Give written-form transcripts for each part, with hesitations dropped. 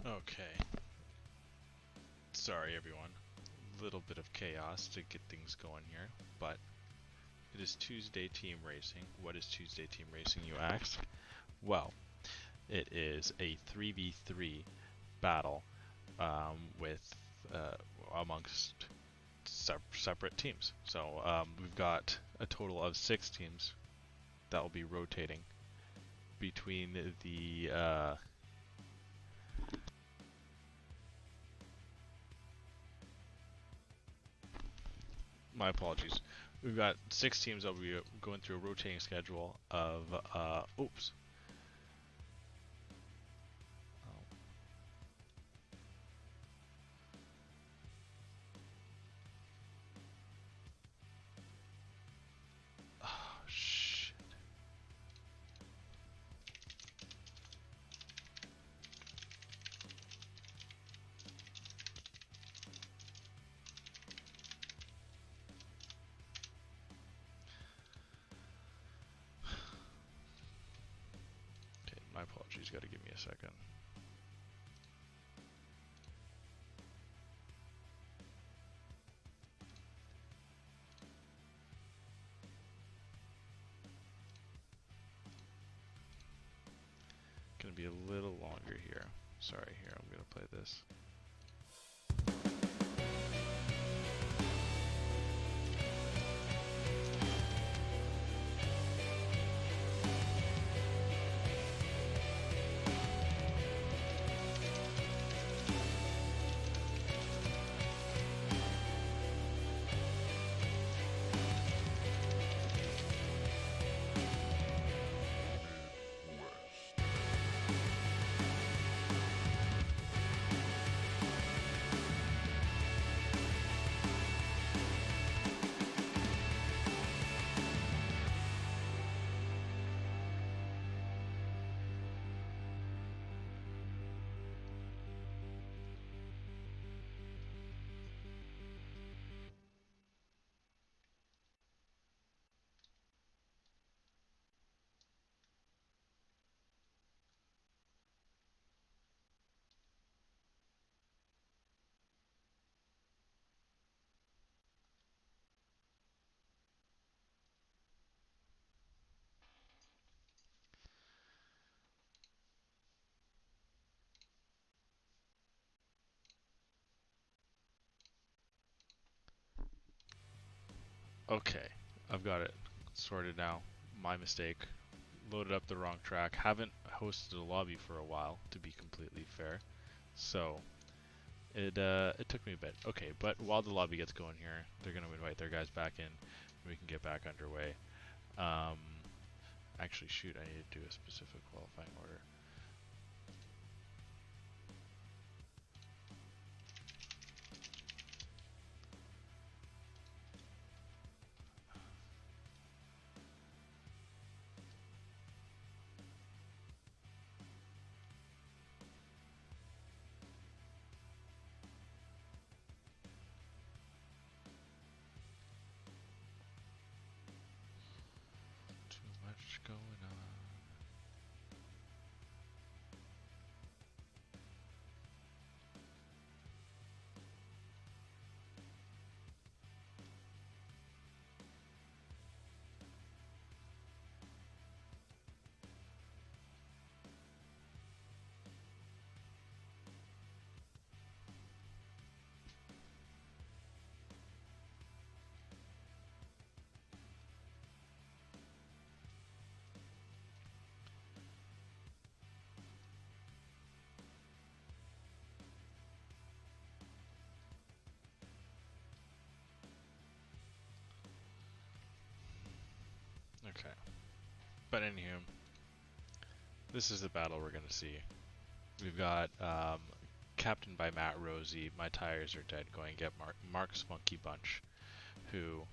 Okay. Sorry, everyone. Little bit of chaos to get things going here, but it is Tuesday team racing. What is Tuesday team racing, you ask? Well, it is a 3v3 battle with amongst separate teams. So we've got a total of 6 teams that will be rotating between the my apologies. We've got 6 teams that will be going through a rotating schedule of oops. Oh, shit. Okay, my apologies. Got to give me a second. Gonna be a little longer here. Sorry, here I'm gonna play this. Okay, I've got it sorted now. My mistake. Loaded up the wrong track. Haven't hosted a lobby for a while, to be completely fair. So it took me a bit. Okay, but while the lobby gets going here, they're gonna invite their guys back in. And we can get back underway. Um, actually, shoot, I need to do a specific qualifying order. Too much going on. Okay. But anywho, this is the battle we're gonna see. We've got captained by Matt Rosie. My tires are dead. Going to get Mark's Monkey Bunch, who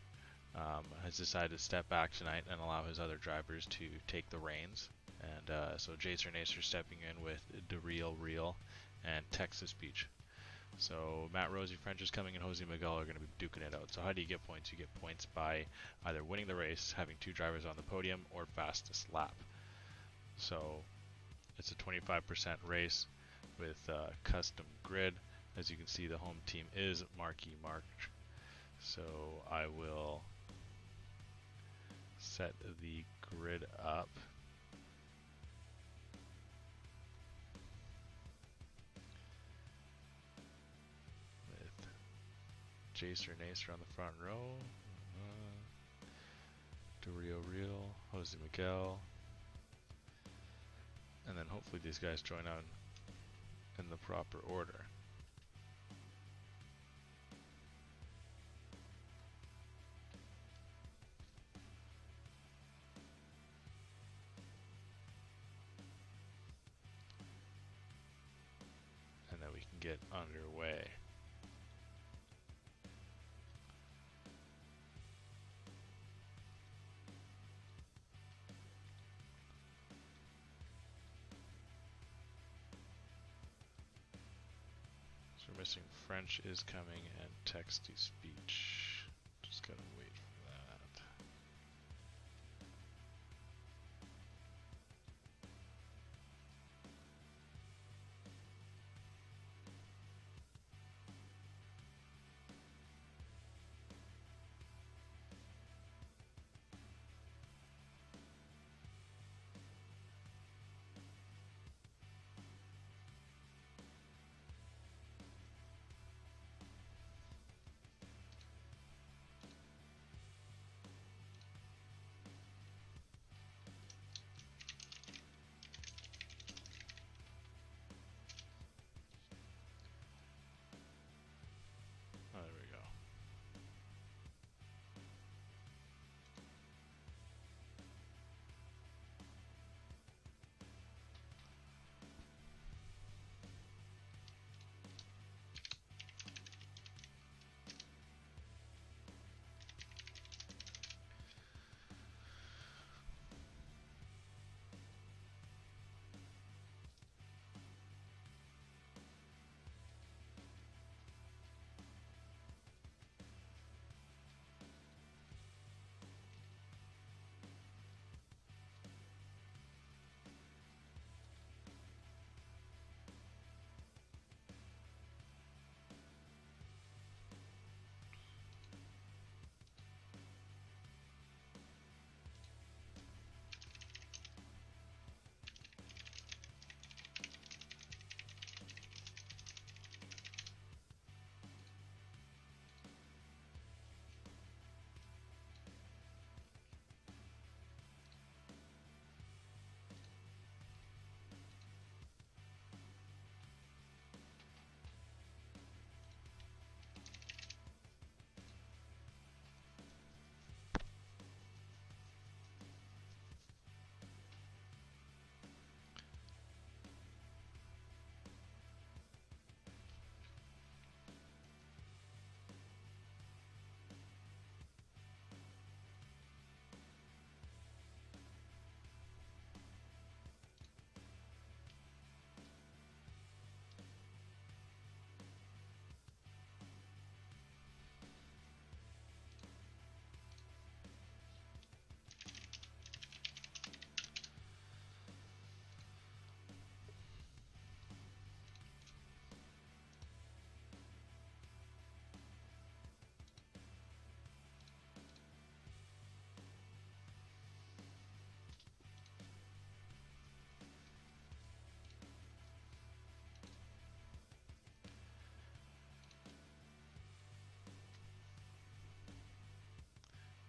has decided to step back tonight and allow his other drivers to take the reins. And so Jacer Nacer stepping in with the Real and Texas Beach. So Matt Rosie, French is coming, and Jose Miguel are going to be duking it out. So how do you get points? You get points by either winning the race, having 2 drivers on the podium, or fastest lap. So it's a 25% race. with custom grid. As you can see, the home team is marquee marked. So I will set the grid up. With Jacer and Acer on the front row. Rio Real, Jose Miguel. And then hopefully these guys join on in the proper order. And then we can get underway. So we're missing French is coming and text-to-speech. Just gotta wait for that. Oh, there we go.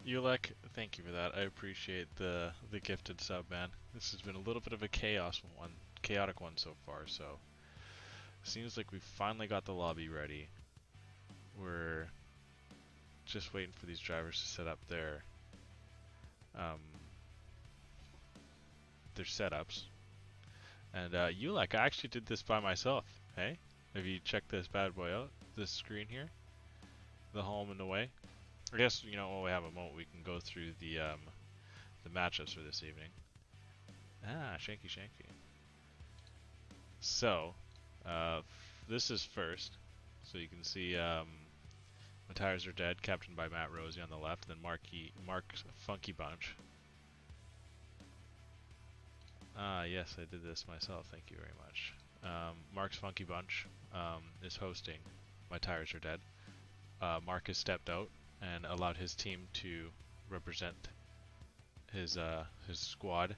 Ulek, thank you for that. I appreciate the gifted sub, man. This has been a little bit of a chaotic one so far. So seems like we finally got the lobby ready. We're just waiting for these drivers to set up their setups. And Ulek, I actually did this by myself. Hey, have you checked this bad boy out? This screen here, the home and away. I guess, you know, while we have a moment, we can go through the matchups for this evening. Ah, shanky. So, this is first. So you can see My Tires Are Dead, captained by Matt Rosie on the left, and then Mark's Funky Bunch. Ah, yes, I did this myself. Thank you very much. Mark's Funky Bunch is hosting My Tires Are Dead. Mark has stepped out and allowed his team to represent his squad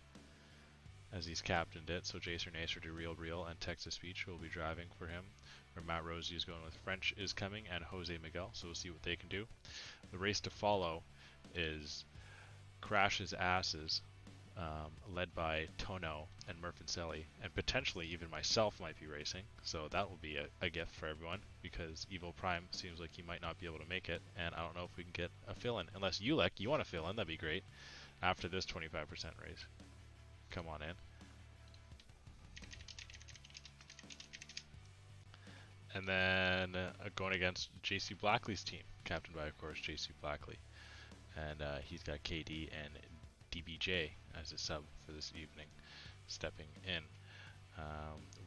as he's captained it. So Jason Nacer to Real Real and Texas Speech will be driving for him. Where Matt Rosie is going with French is coming and Jose Miguel. So we'll see what they can do. The race to follow is Crash's Asses, led by Tono and Murfincelli, and potentially even myself might be racing, so that will be a gift for everyone, because Evil Prime seems like he might not be able to make it, and I don't know if we can get a fill-in. Unless you want to fill in, that'd be great, after this 25% race. Come on in. And then going against JC Blackley's team, captained by, of course, JC Blackley. And he's got KD and DBJ as a sub for this evening, stepping in.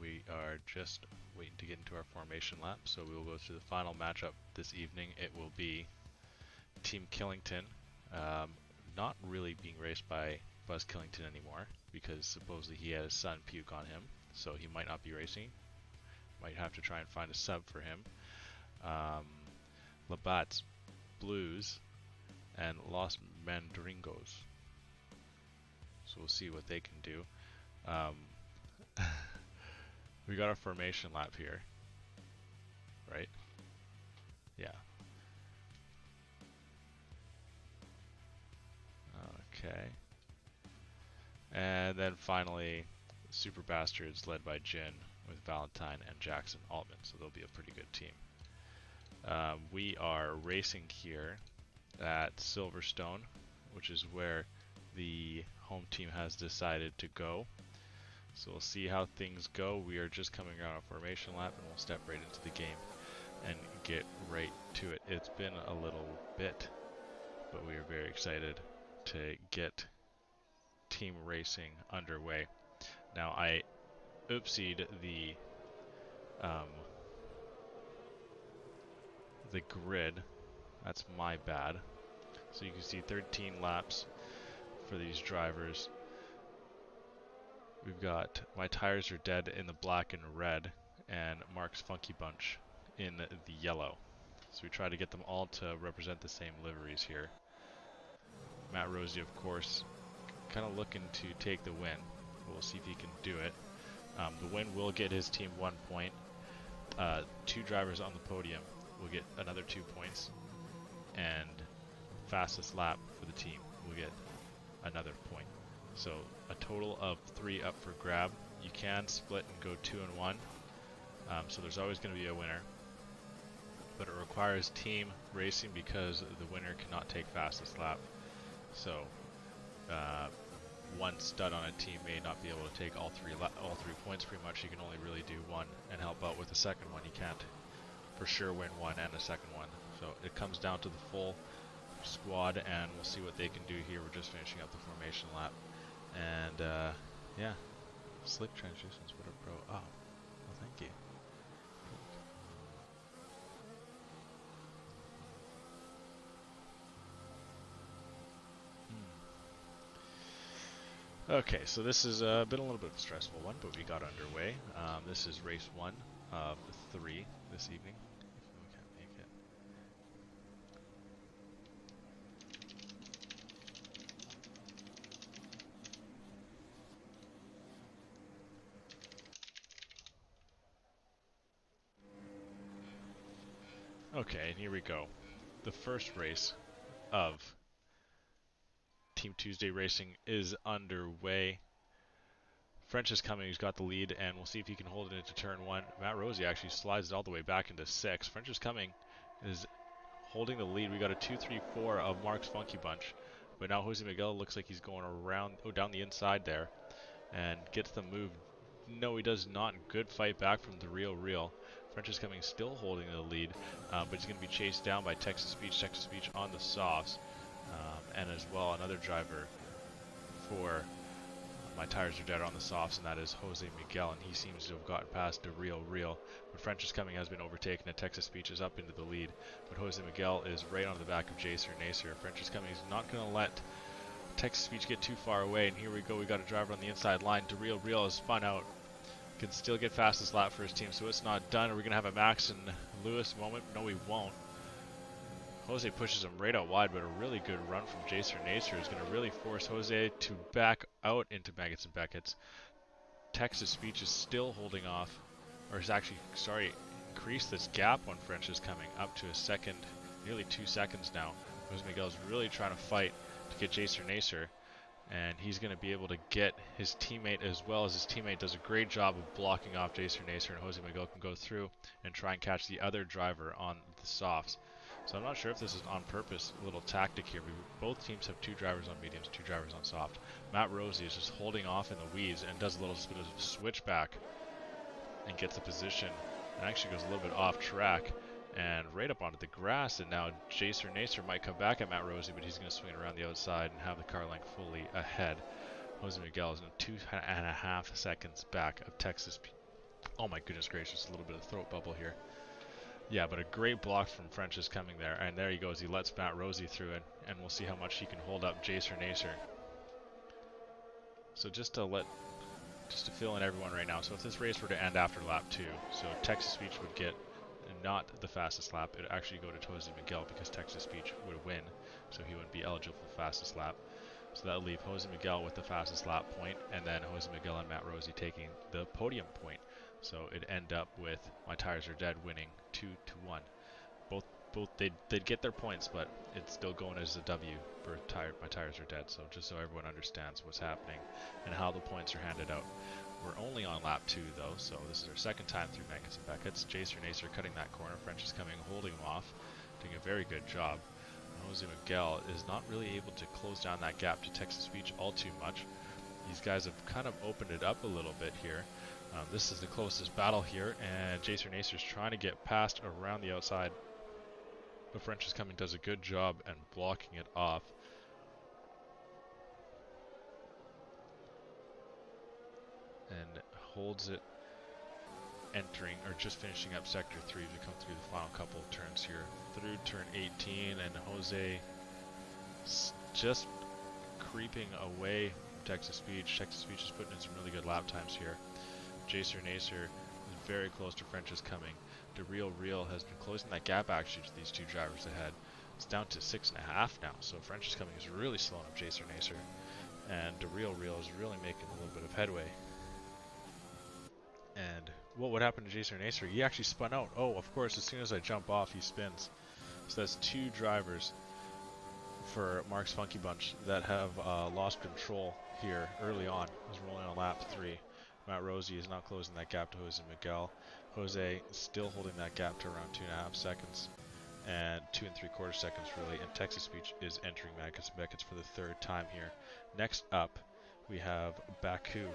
We are just waiting to get into our formation lap, so we will go through the final matchup this evening. It will be Team Killington, not really being raced by Buzz Killington anymore, because supposedly he had his son puke on him, so he might not be racing. Might have to try and find a sub for him. Labatt's Blues and Los Mandringos. So we'll see what they can do. We got a formation lap here, right? Yeah. Okay. And then finally, Super Bastards led by Jin with Valentine and Jackson Altman. So they'll be a pretty good team. We are racing here at Silverstone, which is where the home team has decided to go. So we'll see how things go. We are just coming around a formation lap, and we'll step right into the game and get right to it. It's been a little bit, but we are very excited to get team racing underway. Now I oopsied the grid. That's my bad. So you can see 13 laps for these drivers. We've got My Tires Are Dead in the black and red, and Mark's Funky Bunch in the yellow. So we try to get them all to represent the same liveries here. Matt Rosie, of course, kind of looking to take the win. We'll see if he can do it. The win will get his team 1 point. 2 drivers on the podium will get another 2 points, and fastest lap for the team will get another point. So a total of 3 up for grab. You can split and go 2 and 1. So there's always going to be a winner, but it requires team racing because the winner cannot take fastest lap. So one stud on a team may not be able to take all three points. Pretty much, you can only really do one and help out with the second one. You can't for sure win one and a second one. So it comes down to the full squad, and we'll see what they can do here. We're just finishing up the formation lap, and yeah, slick transitions. What a pro! Oh, well, thank you. Okay, so this has been a little bit of a stressful one, but we got underway. This is race 1 of 3 this evening. If we can't make it. Okay, and here we go. The first race of Team Tuesday Racing is underway. French is coming, he's got the lead, and we'll see if he can hold it into turn 1. Matt Rosie actually slides it all the way back into 6. French is coming, is holding the lead. We got a 2-3-4 of Mark's Funky Bunch, but now Jose Miguel looks like he's going around, down the inside there, and gets the move. No, he does not. Good fight back from the Real. French is coming, still holding the lead, but he's going to be chased down by Texas Speech on the softs. And as well, another driver for My Tires Are Dead on the softs, and that is Jose Miguel, and he seems to have gotten past the Real. But French is coming, has been overtaken, and Texas Speech is up into the lead. But Jose Miguel is right on the back of Jacer Nacer. French is coming, he's not going to let Texas Speech get too far away, and here we go, we got a driver on the inside line. De Real has spun out, can still get fastest lap for his team, so it's not done. Are we going to have a Max and Lewis moment? No, we won't. Jose pushes him right out wide, but a really good run from Jacer Nacer is going to really force Jose to back out into Maggots and Beckett's. Texas Speech is still holding off, or is actually, sorry, increased this gap when French is coming up to a second, nearly 2 seconds now. Jose Miguel's really trying to fight to get Jacer Nacer, and he's going to be able to get his teammate as well, as his teammate does a great job of blocking off Jacer Nacer, and Jose Miguel can go through and try and catch the other driver on the softs. So I'm not sure if this is on purpose, a little tactic here. Both teams have 2 drivers on mediums, 2 drivers on soft. Matt Rosie is just holding off in the weeds and does a little bit of switchback and gets a position, and actually goes a little bit off track and right up onto the grass, and now Jacer Nacer might come back at Matt Rosie, but he's going to swing it around the outside and have the car length fully ahead. Jose Miguel is 2.5 seconds back of Texas. Oh my goodness gracious, a little bit of throat bubble here. Yeah, but a great block from French is coming there, and there he goes. He lets Matt Rosie through it, and we'll see how much he can hold up Jacer Nacer. So just to fill in everyone right now, so if this race were to end after lap 2, so Texas Speech would get not the fastest lap, it would actually go to Jose Miguel because Texas Speech would win, so he wouldn't be eligible for fastest lap. So that would leave Jose Miguel with the fastest lap point, and then Jose Miguel and Matt Rosie taking the podium point. So it'd end up with My Tires Are Dead winning 2-1. Both they'd get their points, but it's still going as a W for My Tires Are Dead. So just so everyone understands what's happening and how the points are handed out. We're only on lap 2 though, so this is our second time through Maggots and Beckett's. Jacer Nacer cutting that corner. French is coming, holding him off, doing a very good job. Jose Miguel is not really able to close down that gap to Texas Speech all too much. These guys have kind of opened it up a little bit here. This is the closest battle here, and Jacer Nacer is trying to get past around the outside. But French is coming, does a good job and blocking it off. And holds it entering, or just finishing up sector 3 to come through the final couple of turns here. Through turn 18, and Jose just creeping away from Texas Speech. Texas Speech is putting in some really good lap times here. Jacer Nacer is very close to French is coming. Real has been closing that gap actually to these 2 drivers ahead. It's down to 6.5 now, so French is coming is really slowing up Jacer Nacer. And Real is really making a little bit of headway. And what would happen to Jacer Nacer? He actually spun out. Oh, of course, as soon as I jump off, he spins. So that's 2 drivers for Mark's Funky Bunch that have lost control here early on as we're only on lap 3. Matt Rosie is not closing that gap to Jose Miguel. Jose still holding that gap to around 2.5 seconds and 2 3/4 seconds really. And Texas Speech is entering Maggots and Beckett's for the 3rd time here. Next up, we have Baku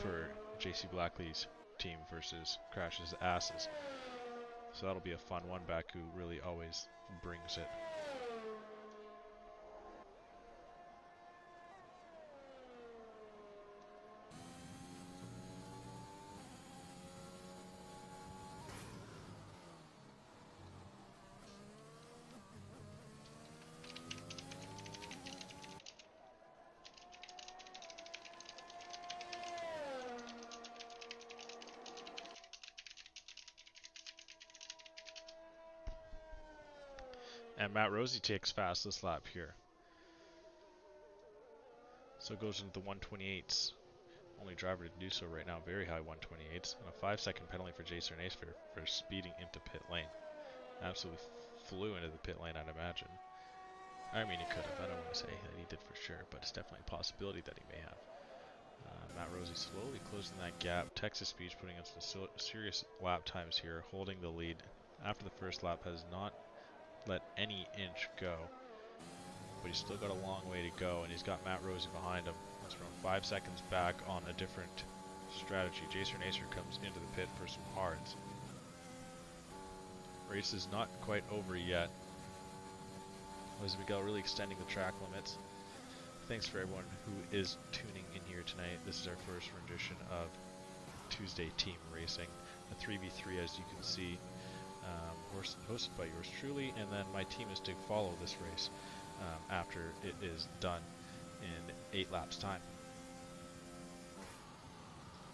for JC Blackley's team versus Crash's Asses. So that'll be a fun one. Baku really always brings it. And Matt Rosie takes fastest lap here. So it goes into the 128s. Only driver to do so right now, very high 128s. And a 5-second penalty for Jacer Nacer for speeding into pit lane. Absolutely flew into the pit lane, I'd imagine. I mean, he could have. I don't want to say that he did for sure, but it's definitely a possibility that he may have. Matt Rosie slowly closing that gap. Texas Speech putting in some serious lap times here, holding the lead. After the first lap, has not let any inch go, but he's still got a long way to go, and he's got Matt Rosie behind him. That's around 5 seconds back on a different strategy. Jacer Nacer comes into the pit for some hards. Race is not quite over yet. Jose Miguel really extending the track limits. Thanks for everyone who is tuning in here tonight. This is our first rendition of Tuesday Team Racing, a 3v3 as you can see, hosted by yours truly, and then my team is to follow this race after it is done in 8 laps time.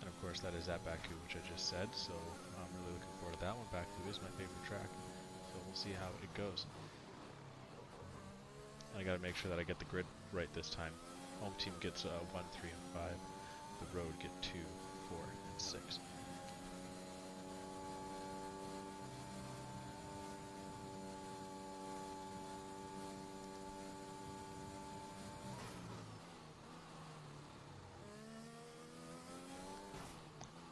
And of course, that is at Baku, which I just said, so I'm really looking forward to that one. Baku is my favorite track, so we'll see how it goes. I gotta make sure that I get the grid right this time. Home team gets 1, 3, and 5. The road get 2, 4, and 6.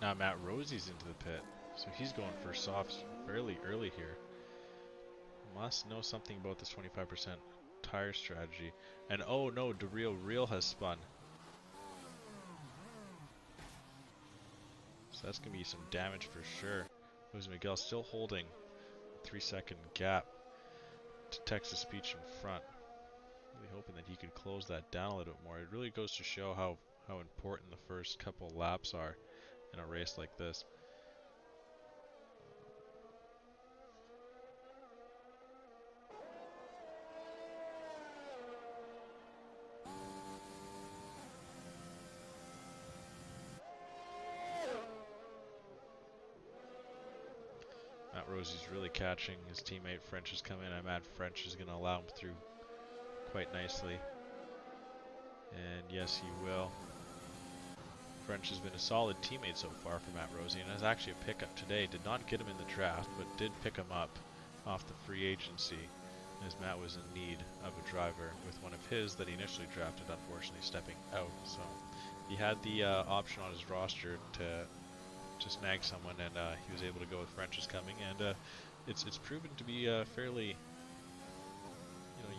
Now Matt Rosie's into the pit, so he's going for softs fairly early here. Must know something about this 25% tire strategy. And oh no, the real has spun. So that's going to be some damage for sure. Jose Miguel still holding a 3-second gap to Texas Speech in front. Really hoping that he could close that down a little bit more. It really goes to show how important the first couple laps are in a race like this. Matt Rosie's really catching his teammate. French is coming. I'm mad French is going to allow him through quite nicely. And yes, he will. French has been a solid teammate so far for Matt Rosie, and has actually a pickup today. Did not get him in the draft, but did pick him up off the free agency, as Matt was in need of a driver with one of his that he initially drafted, unfortunately stepping out. So he had the option on his roster to snag someone, and he was able to go with French is coming, and it's proven to be fairly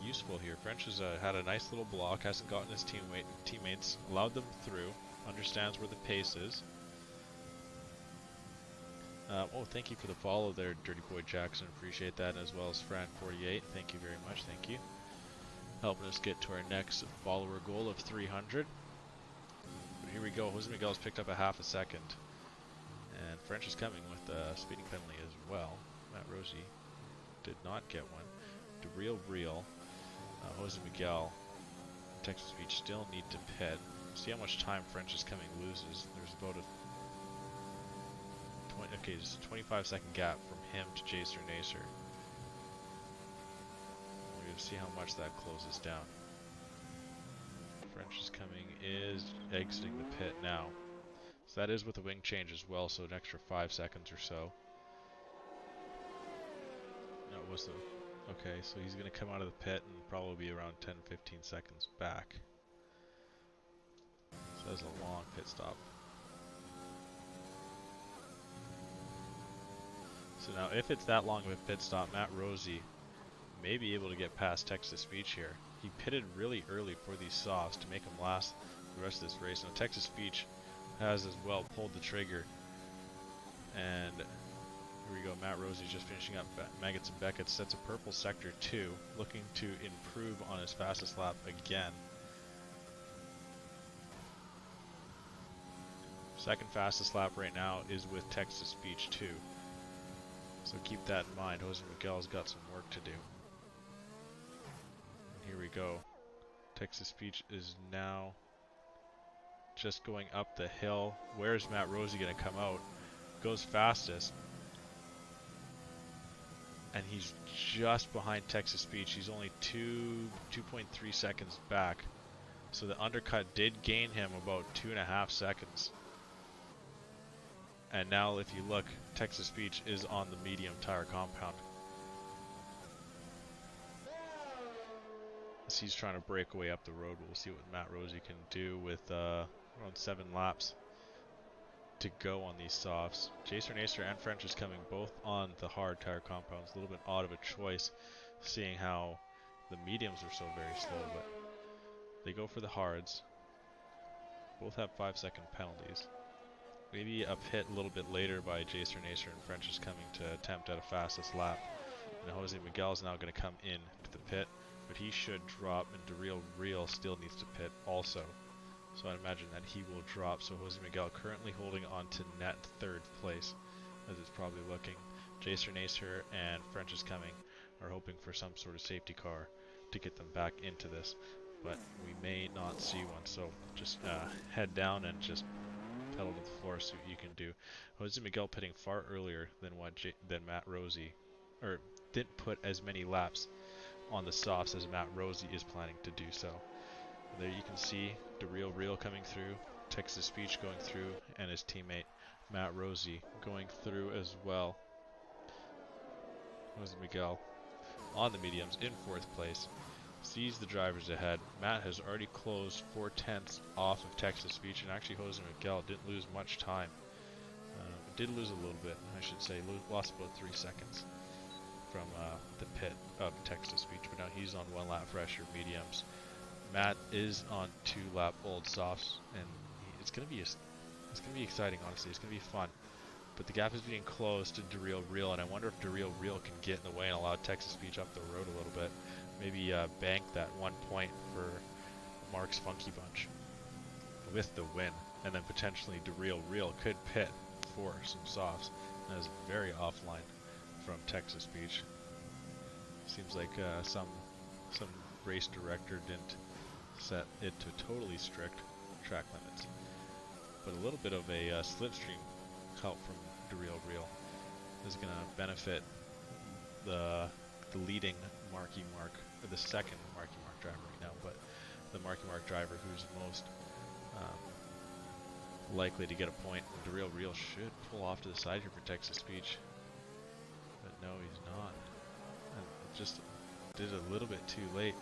useful here. French has had a nice little block, hasn't gotten his teammates, allowed them through, understands where the pace is. Oh, thank you for the follow there, Dirty Boy Jackson. Appreciate that, as well as Fran48. Thank you very much. Thank you. Helping us get to our next follower goal of 300. But here we go. Jose Miguel's picked up a half a second. And French is coming with a speeding penalty as well. Matt Rosie did not get one. The real Jose Miguel, Texas Beach still need to pit. See how much time French is coming loses. There's about just a 25-second gap from him to Jacer Nacer. We're going to see how much that closes down. French is coming, is exiting the pit now. So that is with a wing change as well, so an extra 5 seconds or so. No, it was the... Okay, so he's going to come out of the pit and probably be around 10-15 seconds back. So that's a long pit stop. So now if it's that long of a pit stop, Matt Rosie may be able to get past Texas Speech here. He pitted really early for these softs to make him last the rest of this race. Now Texas Speech has as well pulled the trigger. And here we go, Matt Rosie just finishing up Maggots and Beckett, sets a purple sector 2, looking to improve on his fastest lap again. Second fastest lap right now is with Texas Speech 2. So keep that in mind. Jose Miguel's got some work to do. And here we go. Texas Speech is now just going up the hill. Where's Matt Rosie going to come out? Goes fastest. And he's just behind Texas Speech. He's only 2.3 seconds back. So the undercut did gain him about 2.5 seconds. And now if you look, Texas Speech is on the medium tire compound. As he's trying to break away up the road, we'll see what Matt Rosie can do with around 7 laps to go on these softs. Jacer Nacer and French is coming both on the hard tire compounds. A little bit odd of a choice, seeing how the mediums are so very slow, but they go for the hards. Both have 5-second penalties. Maybe a pit a little bit later by Jacer Nacer, and French is coming to attempt at a fastest lap. And Jose Miguel is now going to come in to the pit, but he should drop, and Real still needs to pit also. So I imagine that he will drop. So Jose Miguel currently holding on to net 3rd place, as it's probably looking. Jacer Nacer and French is coming are hoping for some sort of safety car to get them back into this, but we may not see one. So just head down and just pedal to the floor, see what you can do. Jose Miguel pitting far earlier than Matt Rosie, or didn't put as many laps on the softs as Matt Rosie is planning to do so. And there you can see Real coming through, Texas Speech going through, and his teammate Matt Rosie going through as well. Jose Miguel on the mediums in 4th place. Sees the drivers ahead. Matt has already closed 4/10 off of Texas Speech, and actually Jose Miguel didn't lose much time. Did lose a little bit, I should say. Lost about 3 seconds from the pit of Texas Speech, but now he's on 1 lap fresher mediums. Matt is on 2 lap old softs, and it's gonna be exciting. Honestly, it's gonna be fun. But the gap is being closed to Real, and I wonder if Real can get in the way and allow Texas Speech up the road a little bit. Maybe bank that 1 point for Mark's Funky Bunch with the win, and then potentially Real could pit for some softs. That is very offline from Texas Speech. Seems like some race director didn't set it to totally strict track limits, but a little bit of a slipstream help from Real is going to benefit the leading Marky Mark, or the second Marky Mark driver right now, but the Marky Mark driver who's most likely to get a point. Real should pull off to the side here for Texas Speech, but no, he's not. And just did it a little bit too late.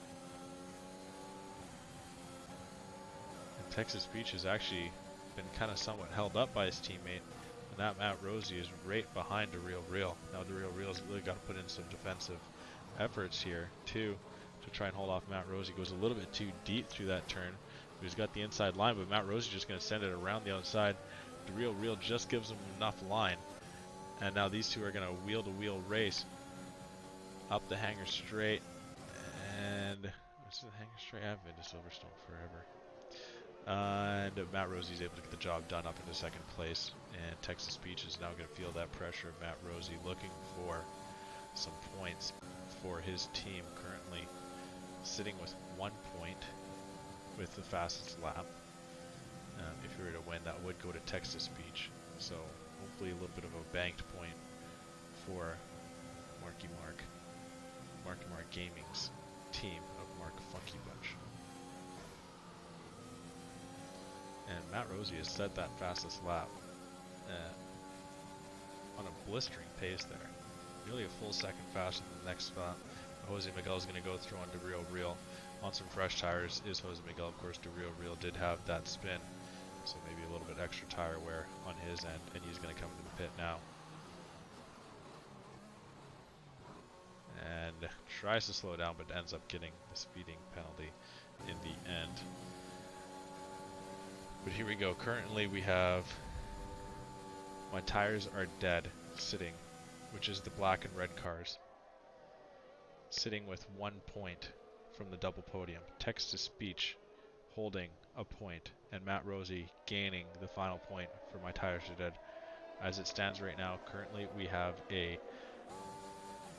And Texas Speech has actually been kind of somewhat held up by his teammate, and that Matt Rosie is right behind Real. Now Real's really got to put in some defensive efforts here too to try and hold off Matt Rosie. Goes a little bit too deep through that turn. He's got the inside line, but Matt Rosie just going to send it around the outside. Real just gives him enough line, and now these two are going to wheel-to-wheel race up the hanger straight. And this is the hanger straight. I've been to Silverstone forever. And Matt Rosie's able to get the job done up into 2nd place, and Texas Speech is now going to feel that pressure of Matt Rosie looking for some points for his team, currently sitting with 1 point with the fastest lap. If you were to win, that would go to Texas Speech, so hopefully a little bit of a banked point for Marky Mark Gaming's team of Mark Funky Bunch. And Matt Rosie has set that fastest lap on a blistering pace there. Nearly a full second faster than the next spot. Jose Miguel is going to go through on Real. On some fresh tires is Jose Miguel. Of course, Real did have that spin, so maybe a little bit extra tire wear on his end, and he's going to come to the pit now. And tries to slow down, but ends up getting the speeding penalty in the end. But here we go. Currently we have My Tires Are Dead sitting, which is the black and red cars, sitting with 1 point from the double podium. Texas Speech holding a point, and Matt Rosie gaining the final point for My Tires Are Dead. As it stands right now, currently we have a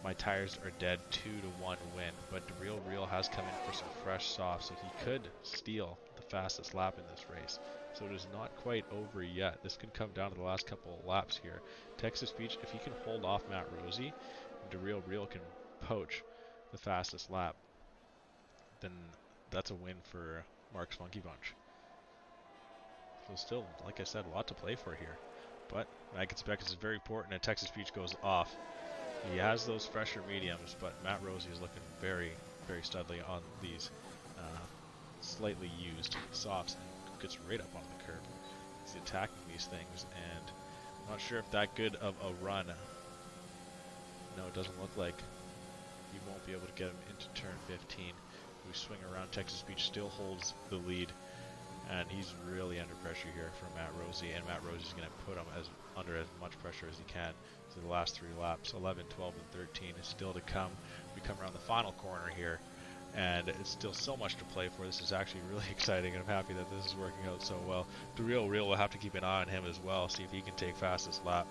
My Tires Are Dead 2-1 win, but Real has come in for some fresh softs, so he could steal the fastest lap in this race. So it is not quite over yet. This could come down to the last couple of laps here. Texas Speech, if he can hold off Matt Rosie, Real can poach the fastest lap, then that's a win for Mark's Funky Bunch. So still, like I said, a lot to play for here. But I expect it's very important that Texas Speech goes off. He has those fresher mediums, but Matt Rosie is looking very, very studly on these slightly used softs, and gets right up on the curb. He's attacking these things, and I'm not sure if that good of a run. No, it doesn't look like he won't be able to get him into turn 15. We swing around. Texas Speech still holds the lead, and he's really under pressure here from Matt Rosie, and Matt Rosie's going to put him under as much pressure as he can. So the last 3 laps, 11, 12, and 13 is still to come. We come around the final corner here, and it's still so much to play for. This is actually really exciting, and I'm happy that this is working out so well. Real will have to keep an eye on him as well, see if he can take fastest lap,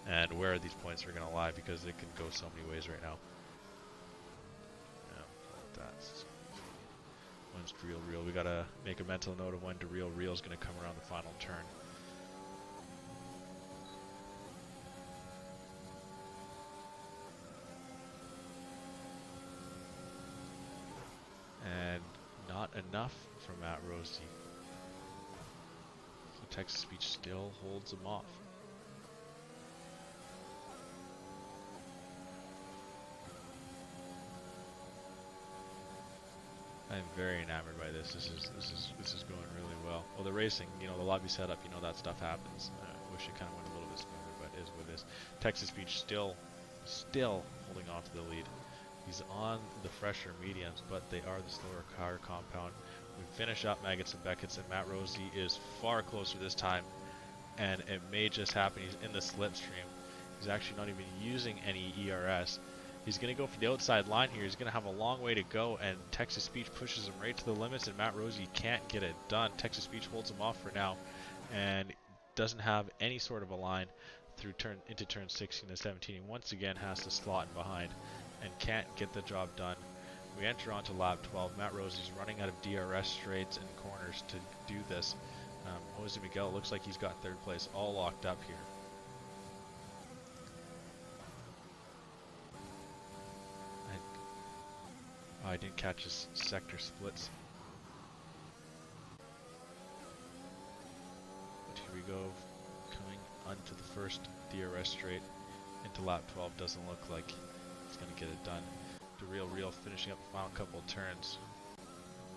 and where these points are going to lie, because it can go so many ways right now. Yeah, that's... When's Real? We got to make a mental note of when Real is going to come around the final turn. enough from Matt Rosie. So Texas Speech still holds him off. I'm very enamored by this. This is going really well. Well, the racing, you know, the lobby setup, you know, that stuff happens. I wish it kind of went a little bit smoother, but it is what it is. Texas Speech still holding on to the lead. He's on the fresher mediums, but they are the slower car compound. We finish up Maggots and Beckett's, and Matt Rosie is far closer this time, and it may just happen. He's in the slipstream. He's actually not even using any ERS. He's going to go for the outside line here. He's going to have a long way to go, and Texas Speech pushes him right to the limits, and Matt Rosie can't get it done. Texas Speech holds him off for now, and doesn't have any sort of a line through into turn 16 and 17. He once again has to slot in behind and can't get the job done. We enter onto lap 12. Matt Rosie's running out of DRS straights and corners to do this. Jose Miguel looks like he's got third place all locked up here. I didn't catch his sector splits. But here we go, coming onto the first DRS straight into lap 12. Doesn't look like he's going to get it done. Real finishing up the final couple of turns.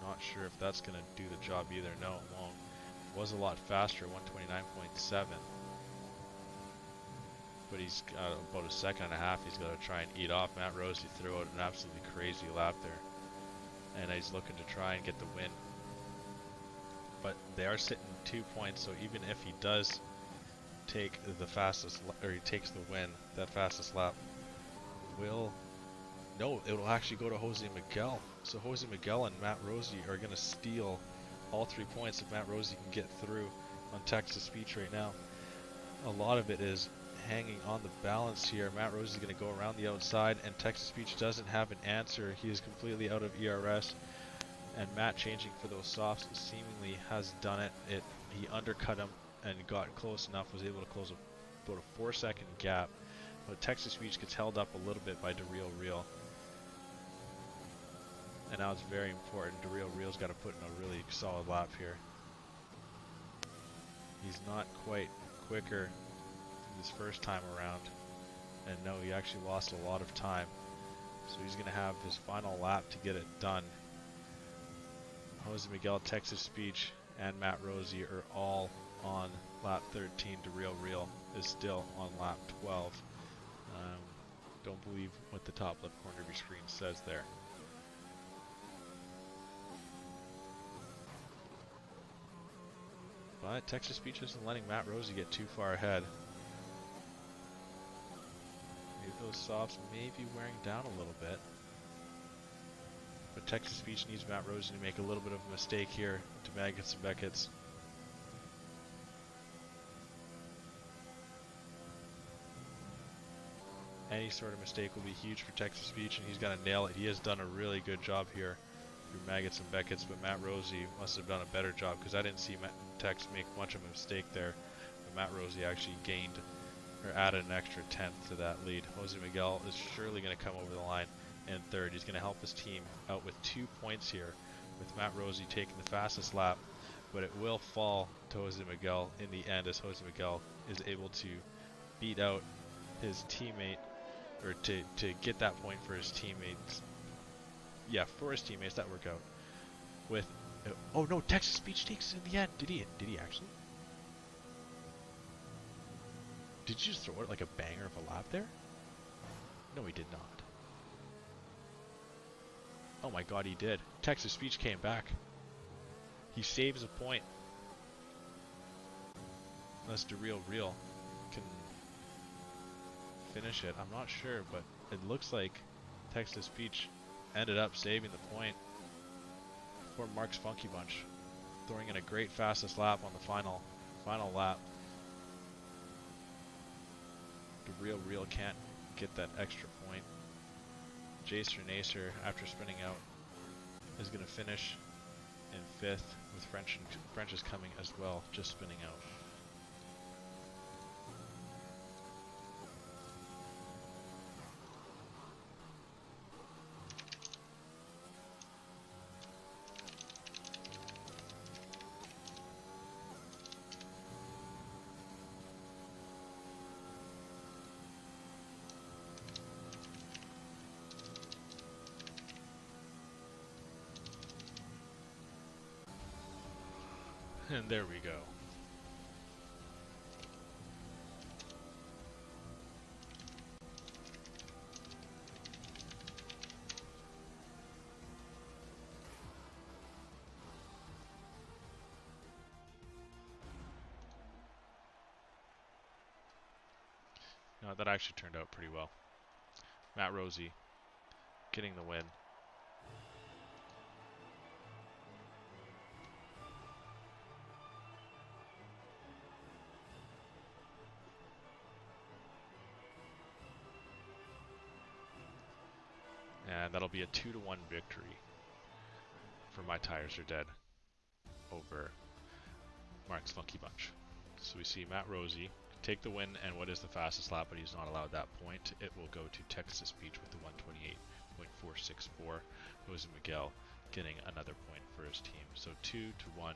Not sure if that's going to do the job either. No, it won't. It was a lot faster, 129.7. But he's got about a second and a half he's got to try and eat off. Matt Rosie threw out an absolutely crazy lap there. And he's looking to try and get the win. But they are sitting 2 points, so even if he does take the fastest, or he takes the win, that fastest lap, no, it will actually go to Jose Miguel. So Jose Miguel and Matt Rosie are going to steal all 3 points if Matt Rosie can get through on Texas Speech right now. A lot of it is hanging on the balance here. Matt Rosie is going to go around the outside, and Texas Speech doesn't have an answer. He is completely out of ERS, and Matt changing for those softs seemingly has done it. He undercut him and got close enough, was able to close about a 4-second gap. But Texas Speech gets held up a little bit by Real. And now it's very important. Real's got to put in a really solid lap here. He's not quite quicker this first time around. And no, he actually lost a lot of time. So he's going to have his final lap to get it done. Jose Miguel, Texas Speech, and Matt Rosie are all on lap 13. Real is still on lap 12. Don't believe what the top left corner of your screen says there. But Texas Speech isn't letting Matt Rosie get too far ahead. Maybe those softs may be wearing down a little bit. But Texas Speech needs Matt Rosie to make a little bit of a mistake here to Maggots and Beckett's. Any sort of mistake will be huge for Texas Speech, and he's got to nail it. He has done a really good job here through Maggots and Beckett's, but Matt Rosie must have done a better job, because I didn't see Tex make much of a mistake there. But Matt Rosie actually gained, or added an extra 10th to that lead. Jose Miguel is surely going to come over the line in third. He's going to help his team out with 2 points here, with Matt Rosie taking the fastest lap, but it will fall to Jose Miguel in the end, as Jose Miguel is able to beat out his teammate, or to get that point for his teammates. Yeah, for his teammates, that worked out. With, oh no, Texas Speech takes it in the end. Did he actually? Did you just throw it like a banger of a lap there? No, he did not. Oh my god, he did. Texas Speech came back. He saves a point. Unless Real can finish it. I'm not sure, but it looks like Texas Speech ended up saving the point for Mark's Funky Bunch, throwing in a great fastest lap on the final lap. The Real can't get that extra point. Jacer Nacer, after spinning out, is going to finish in 5th, with French is coming as well, just spinning out. And there we go. No, that actually turned out pretty well. Matt Rosie getting the win. And that'll be a 2-1 victory for My Tires Are Dead over Mark's Funky Bunch. So we see Matt Rosie take the win, and what is the fastest lap, but he's not allowed that point. It will go to Texas Beach with the 128.464. Jose Miguel getting another point for his team. So 2-1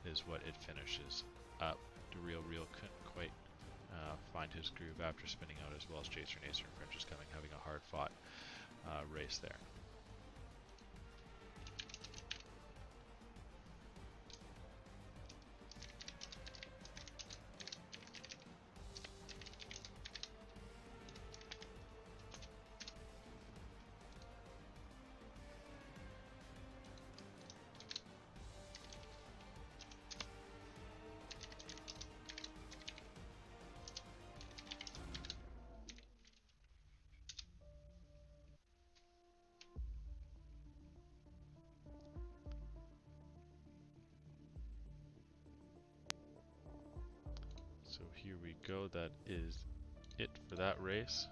is what it finishes up. Real couldn't quite find his groove after spinning out, as well as Jason Nacer and French is coming, having a hard fought race there. So here we go, that is it for that race.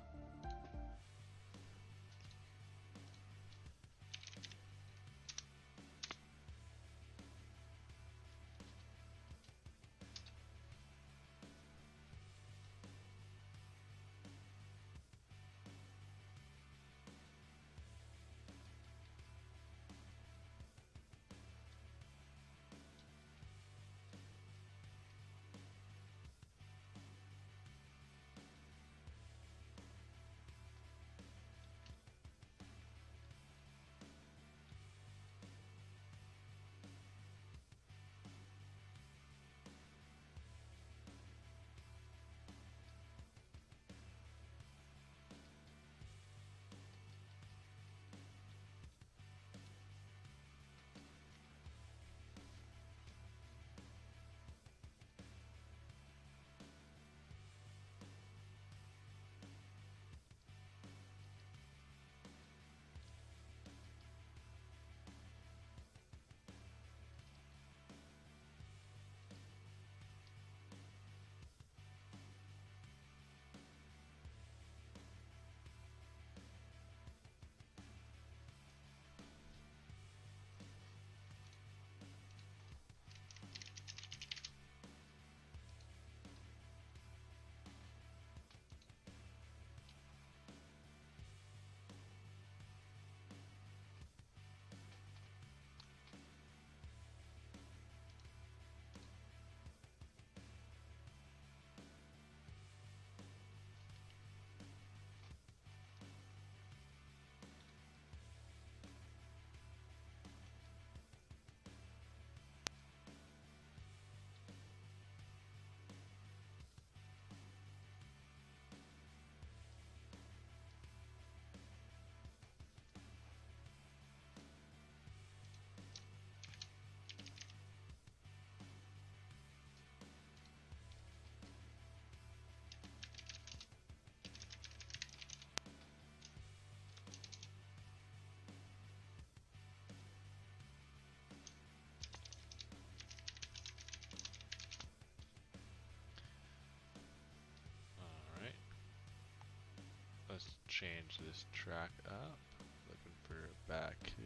Alright. Let's change this track up. Looking for Baku.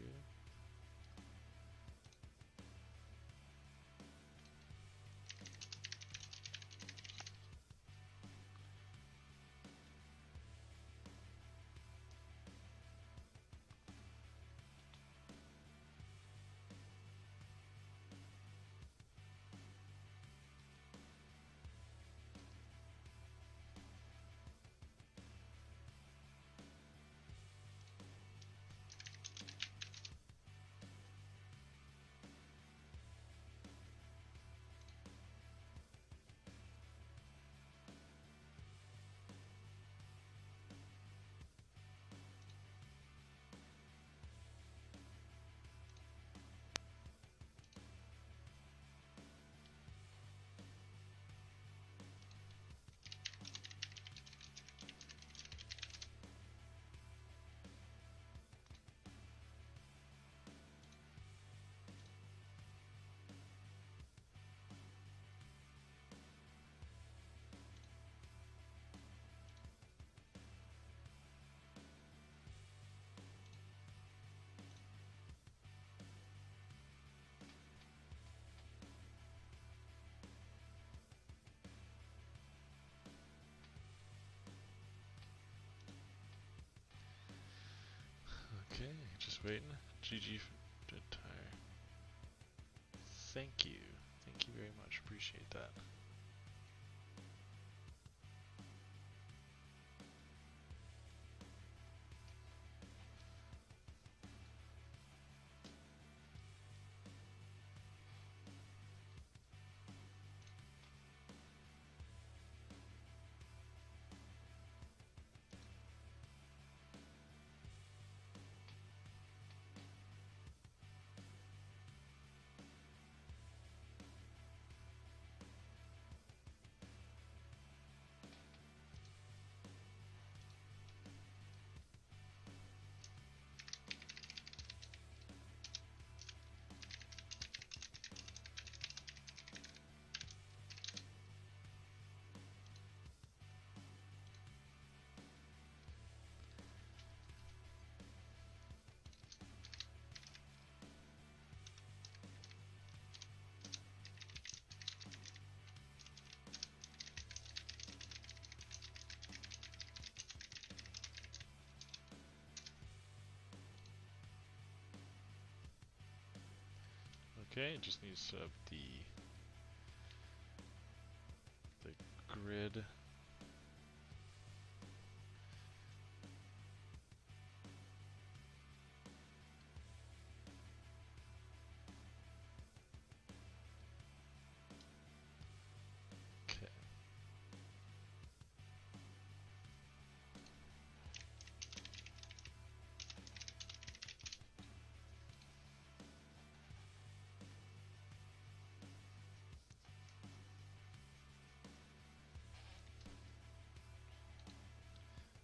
Okay, just waiting. GG for tire. Thank you. Thank you very much. Appreciate that. Okay, it just needs to have the grid. Okay.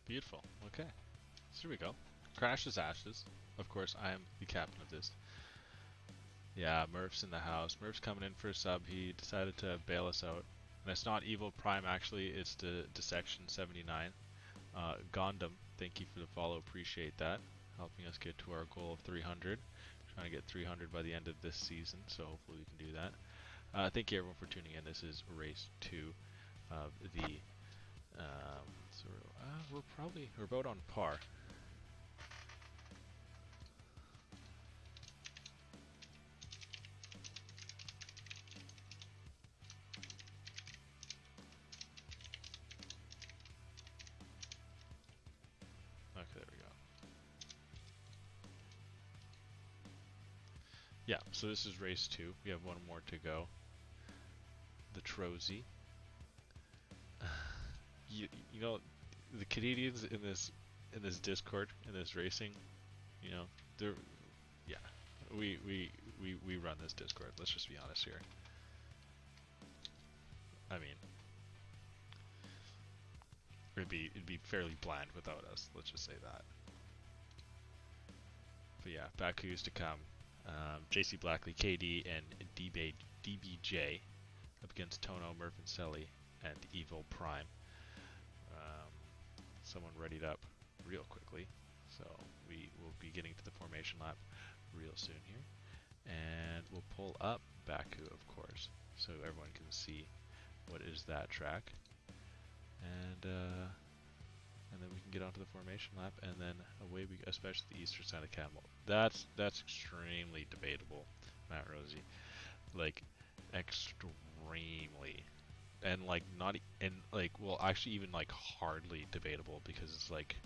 Beautiful. Okay. So here we go. Crashes ashes. Of course, I am the captain of this. Yeah, Murph's in the house. Murph's coming in for a sub. He decided to bail us out. And it's not Evil Prime, actually. It's the Dissection 79. Gondam, thank you for the follow. Appreciate that. Helping us get to our goal of 300. Trying to get 300 by the end of this season, so hopefully we can do that. Thank you everyone for tuning in. This is race 2 of the... so we're about on par. Okay, there we go. Yeah, so this is race 2. We have one more to go. The Trozy. You know, the Canadians in this Discord, in this racing, you know, they're, yeah, we run this Discord. Let's just be honest here. I mean, it'd be fairly bland without us. Let's just say that. But yeah, Baku's to come. JC Blackley, KD, and DBJ up against Tono, Murph, and Selly, and Evil Prime. Someone readied up real quickly, so we will be getting to the formation lap real soon here. And we'll pull up Baku, of course, so everyone can see what is that track. And then we can get onto the formation lap, and then away we go, especially the eastern side of Camel. That's extremely debatable, Matt Rosie. Like, extremely. And like not and like well actually even like hardly debatable, because it's like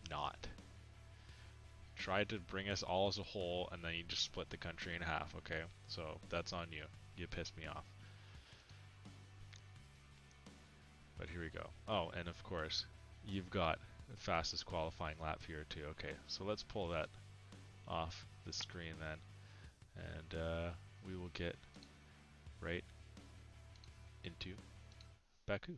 not. Tried to bring us all as a whole, and then you just split the country in half, okay? So that's on you. You pissed me off. But here we go. Oh, and of course, you've got the fastest qualifying lap here too. Okay, so let's pull that off the screen then. And we will get right into Baku.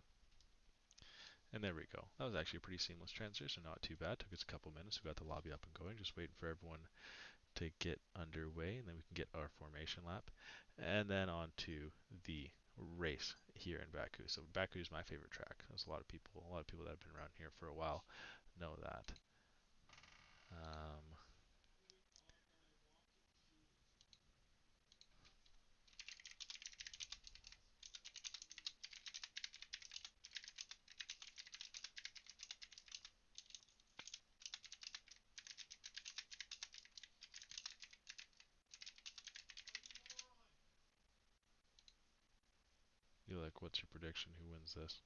And there we go. That was actually a pretty seamless transition, not too bad. Took us a couple minutes. We got the lobby up and going, just waiting for everyone to get underway, and then we can get our formation lap, and then on to the race here in Baku. So Baku is my favorite track. There's a lot of people that have been around here for a while know that. Ulick, what's your prediction? Who wins this?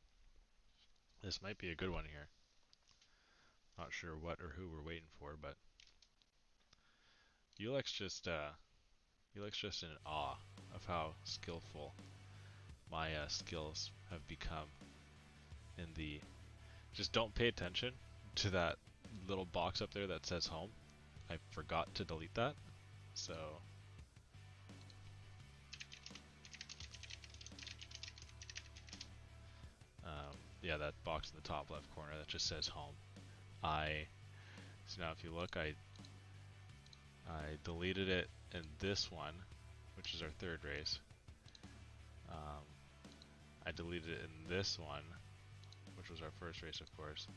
This might be a good one here. Not sure what or who we're waiting for, but Ulick's just in awe of how skillful my skills have become in the. Just don't pay attention to that little box up there that says home. I forgot to delete that, so. Yeah, that box in the top left corner that just says home. So now if you look, I deleted it in this one, which is our third race. I deleted it in this one, which was our first race, of course.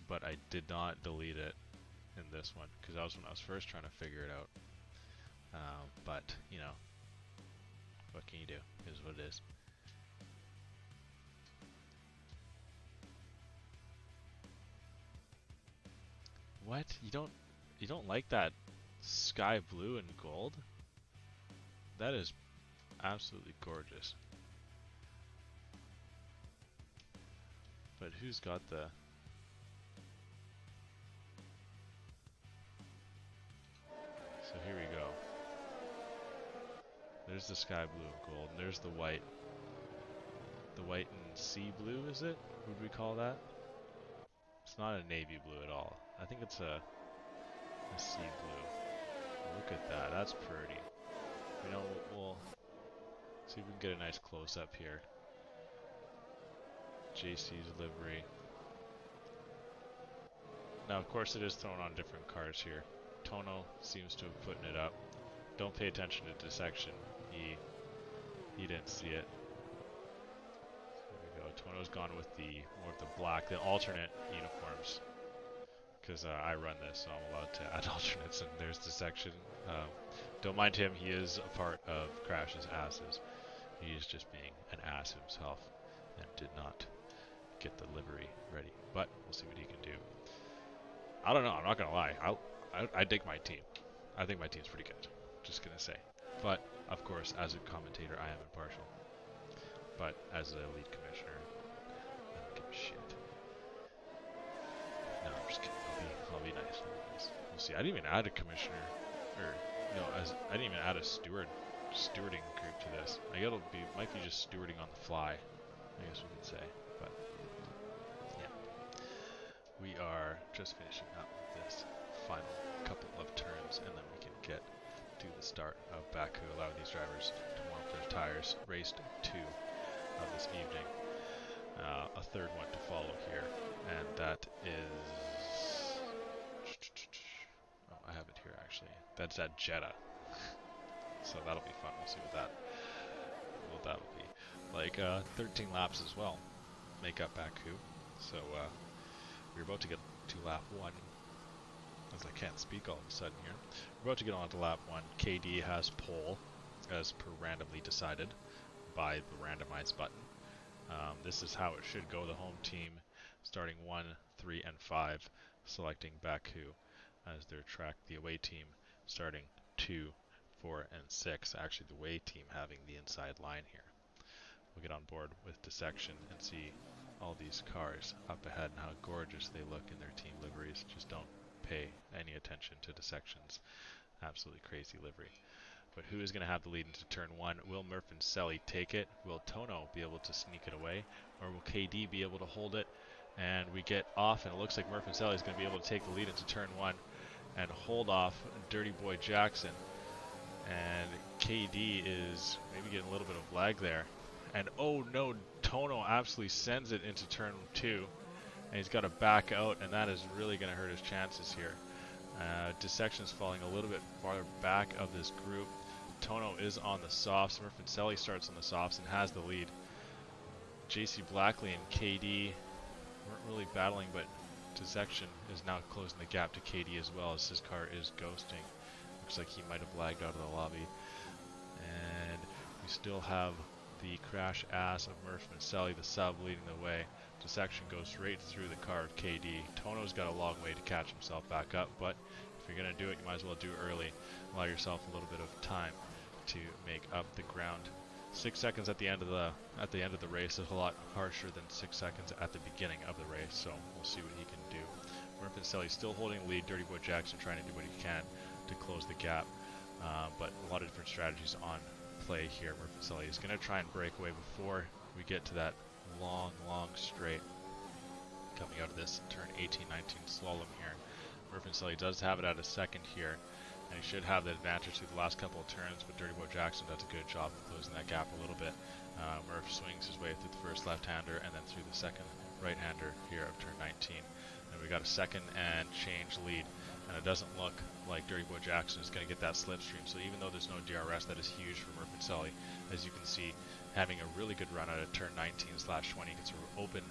But I did not delete it in this one, because that was when I was first trying to figure it out. But, you know, what can you do? It is what it is. What? You don't like that sky blue and gold? That is absolutely gorgeous. But who's got the... So here we go. There's the sky blue and gold, and there's the white. The white and sea blue, is it? What would we call that? It's not a navy blue at all. I think it's a sea blue. Look at that, that's pretty. You know, we'll see if we can get a nice close-up here. JC's livery. Now, of course, it is thrown on different cars here. Tono seems to have put it up. Don't pay attention to dissection. He didn't see it. There we go. Tono's gone with more of the black, the alternate uniforms. Because I run this, so I'm allowed to add alternates, and there's dissection. Don't mind him, he is a part of Crash's asses. He is just being an ass himself, and did not get the livery ready. But we'll see what he can do. I don't know, I'm not going to lie. I dig my team. I think my team's pretty good. Just going to say. But, of course, as a commentator, I am impartial. But as a lead commissioner, I don't give a shit. No, I'm just kidding. I'll be nice. We'll see. I didn't even add a commissioner, or no, I didn't even add a stewarding group to this. I guess might be just stewarding on the fly, I guess we could say. But yeah, we are just finishing up this final couple of turns, and then we can get to the start of Baku, allowing these drivers to warm up their tires. Race 2 of this evening. A third one to follow here, and that is... Oh, I have it here actually. That's at Jeddah. So that'll be fun. We'll see what that'll be. Like 13 laps as well. Make up Baku. So we're about to get to lap 1. As I can't speak all of a sudden here. We're about to get on to lap 1. KD has pole, as per randomly decided by the randomized button. This is how it should go. The home team starting 1, 3, and 5, selecting Baku as their track. The away team starting 2, 4, and 6. Actually, the away team having the inside line here. We'll get on board with dissection and see all these cars up ahead and how gorgeous they look in their team liveries. Just don't pay any attention to dissection's absolutely crazy livery. But who is going to have the lead into turn 1? Will Murph and Selly take it? Will Tono be able to sneak it away? Or will KD be able to hold it? And we get off, and it looks like Murph and Selly is going to be able to take the lead into turn 1 and hold off Dirty Boy Jackson. And KD is maybe getting a little bit of lag there. And oh no, Tono absolutely sends it into turn 2. And he's got to back out, and that is really going to hurt his chances here. Dissection's falling a little bit farther back of this group. Tono is on the softs. Murph and Selly starts on the softs and has the lead. JC Blackley and KD weren't really battling, but Dissection is now closing the gap to KD as well, as his car is ghosting. Looks like he might have lagged out of the lobby. And we still have the crash ass of Murph and Selly, the sub, leading the way. Dissection goes right through the car of KD. Tono's got a long way to catch himself back up, but if you're going to do it, you might as well do it early. Allow yourself a little bit of time to make up the ground 6 seconds at the end of the race is a lot harsher than 6 seconds at the beginning of the race. So we'll see what he can do. Murphy still holding the lead. Dirty Boy Jackson trying to do what he can to close the gap, but a lot of different strategies on play here. Murphy is going to try and break away before we get to that long straight coming out of this turn 18-19 slalom here. Murphy does have it at a second here, and he should have the advantage through the last couple of turns, but Dirty Boy Jackson does a good job of closing that gap a little bit. Murph swings his way through the first left-hander and then through the second right-hander here of turn 19. And we got a second and change lead, and it doesn't look like Dirty Boy Jackson is going to get that slipstream. So even though there's no DRS, that is huge for Murphy, as you can see, having a really good run out of turn 19/20 gets to open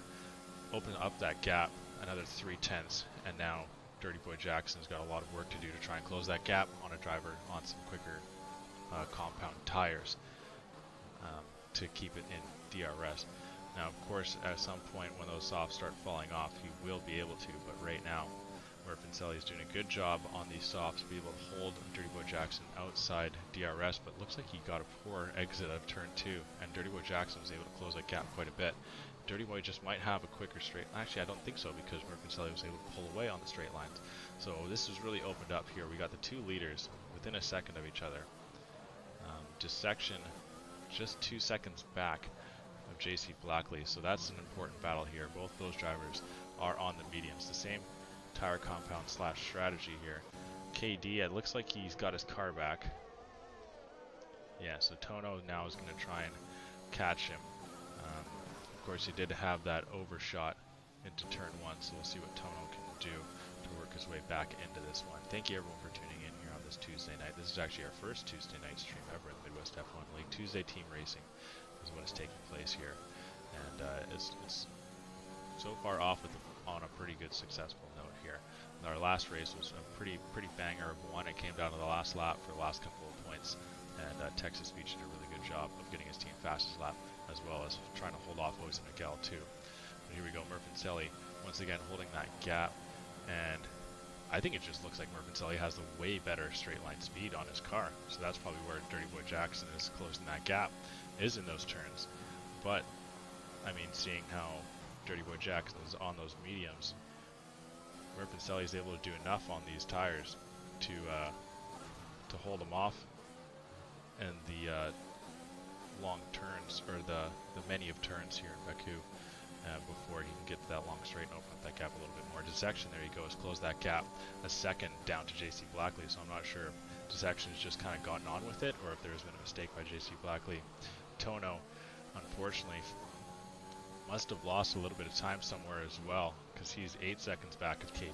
up that gap another 3/10, and now Dirty Boy Jackson's got a lot of work to do to try and close that gap on a driver on some quicker compound tires to keep it in DRS. Now, of course, at some point when those softs start falling off, he will be able to, but right now, Murphy is doing a good job on these softs to be able to hold Dirty Boy Jackson outside DRS, but looks like he got a poor exit of turn 2, and Dirty Boy Jackson was able to close that gap quite a bit. Dirty Boy just might have a quicker straight. Actually, I don't think so, because Murphy was able to pull away on the straight lines. So this is really opened up here. We got the two leaders within a second of each other. Dissection just 2 seconds back of JC Blackley, so that's an important battle here. Both those drivers are on the mediums. The same tire compound / strategy here. KD, it looks like he's got his car back. Yeah, so Tono now is going to try and catch him. Of course, he did have that overshot into turn 1, so we'll see what Tono can do to work his way back into this one. Thank you everyone for tuning in here on this Tuesday night. This is actually our first Tuesday night stream ever in the Midwest F1 League. Tuesday team racing is what is taking place here, and it's so far off on a pretty good successful note here. Our last race was a pretty banger of one. It came down to the last lap for the last couple of points, and Texas Beach did a really good job of getting his team fastest lap, as well as trying to hold off Jose Miguel too. But here we go, Murphy once again holding that gap, and I think it just looks like Murphy has the way better straight line speed on his car, so that's probably where Dirty Boy Jackson is closing that gap, is in those turns. But I mean, seeing how Dirty Boy Jackson is on those mediums, Murphy is able to do enough on these tires to hold him off, and the long turns, or the many of turns here in Baku, before he can get to that long straight and open up that gap a little bit more. Dissection, there he goes, close that gap a second down to JC Blackley, so I'm not sure if Dissection has just kind of gotten on with it, or if there's been a mistake by JC Blackley. Tono, unfortunately, must have lost a little bit of time somewhere as well, because he's 8 seconds back of KD.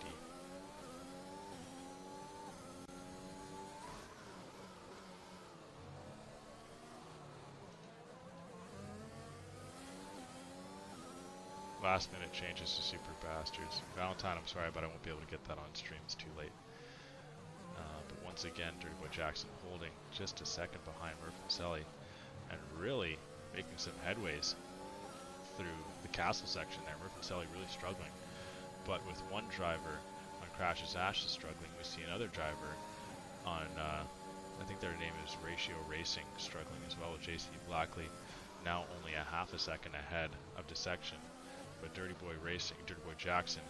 Last minute changes to Super Bastards. Valentine, I'm sorry, but I won't be able to get that on stream. It's too late. But once again, Dirty Boy Jackson holding just a second behind Murphy and really making some headways through the castle section there. Murphy really struggling. But with one driver on Crash's Ashes struggling, we see another driver on, I think their name is Ratio Racing, struggling as well with JC Blackley, now only a half a second ahead of Dissection. But Dirty Boy Jackson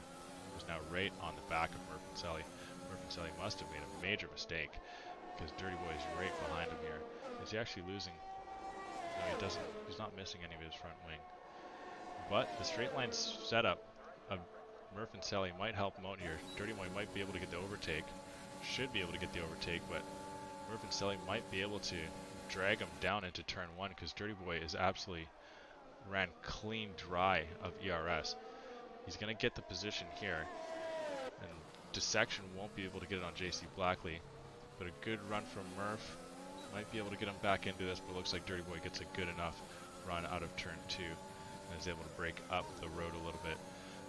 was now right on the back of Murphy. Murphy must have made a major mistake, because Dirty Boy is right behind him here. Is he actually losing? No, he doesn't. He's not missing any of his front wing. But the straight line setup of Murphy might help him out here. Dirty Boy might be able to get the overtake. Should be able to get the overtake, but Murphy might be able to drag him down into turn 1, because Dirty Boy is absolutely ran clean dry of ERS. He's going to get the position here, and Dissection won't be able to get it on JC Blackley, but a good run from Murph might be able to get him back into this, but it looks like Dirty Boy gets a good enough run out of turn 2 and is able to break up the road a little bit.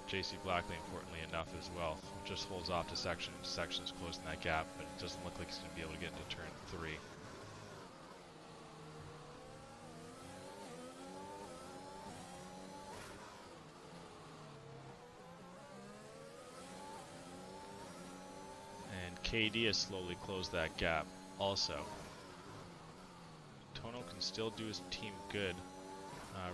JC Blackley, importantly enough as well, just holds off Dissection. Dissection's closing that gap, but it doesn't look like he's going to be able to get into turn 3. KD has slowly closed that gap also. Tono can still do his team good.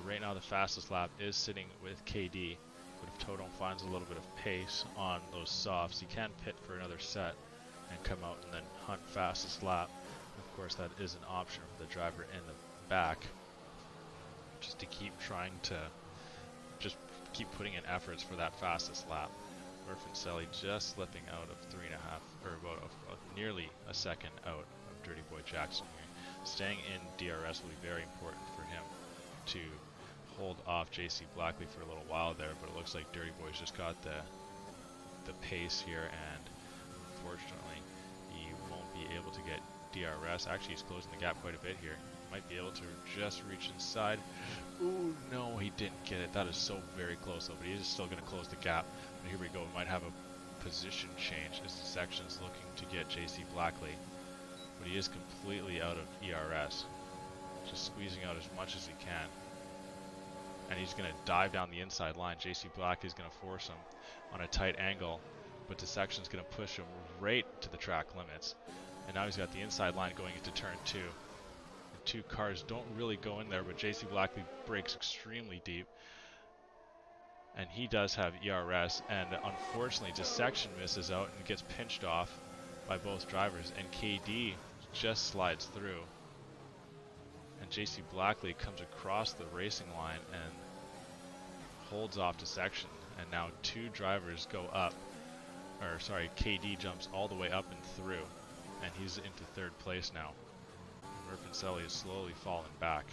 Right now the fastest lap is sitting with KD, but if Tono finds a little bit of pace on those softs, he can pit for another set and come out and then hunt fastest lap. Of course, that is an option for the driver in the back, just to keep trying to just keep putting in efforts for that fastest lap. Murphy just slipping out of 3.5, or about nearly a second out of Dirty Boy Jackson here. Staying in DRS will be very important for him to hold off JC Blackley for a little while there, but it looks like Dirty Boy's just got the pace here, and unfortunately he won't be able to get DRS. Actually, he's closing the gap quite a bit here. Might be able to just reach inside. Ooh, no, he didn't get it. That is so very close though, but he is still going to close the gap. But here we go. We might have a position change as the section's looking to get JC Blackley, but he is completely out of ERS. Just squeezing out as much as he can. And he's going to dive down the inside line. JC Blackley is going to force him on a tight angle, but the section's going to push him right to the track limits. And now he's got the inside line going into turn 2. The two cars don't really go in there, but JC Blackley breaks extremely deep. And he does have ERS, and unfortunately Dissection misses out and gets pinched off by both drivers, and KD just slides through. And JC Blackley comes across the racing line and holds off Dissection, and now two drivers go up, or sorry, KD jumps all the way up and through, and he's into third place now. Murphy is slowly falling back.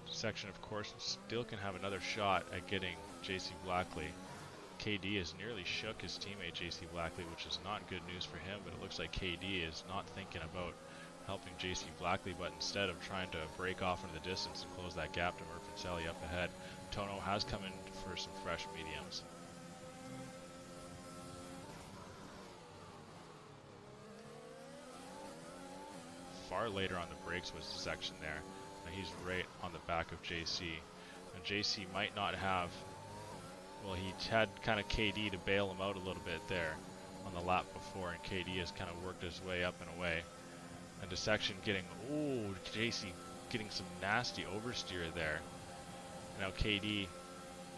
Section, of course, still can have another shot at getting JC Blackley. KD has nearly shook his teammate JC Blackley, which is not good news for him, but it looks like KD is not thinking about helping JC Blackley, but instead of trying to break off into the distance and close that gap to Murphy up ahead. Tono has come in for some fresh mediums. Far later on the brakes was the section there. Now he's right on the back of JC. And JC might not have, well, he had kind of KD to bail him out a little bit there on the lap before, and KD has kind of worked his way up and away. And the section getting, ooh, JC getting some nasty oversteer there. Now KD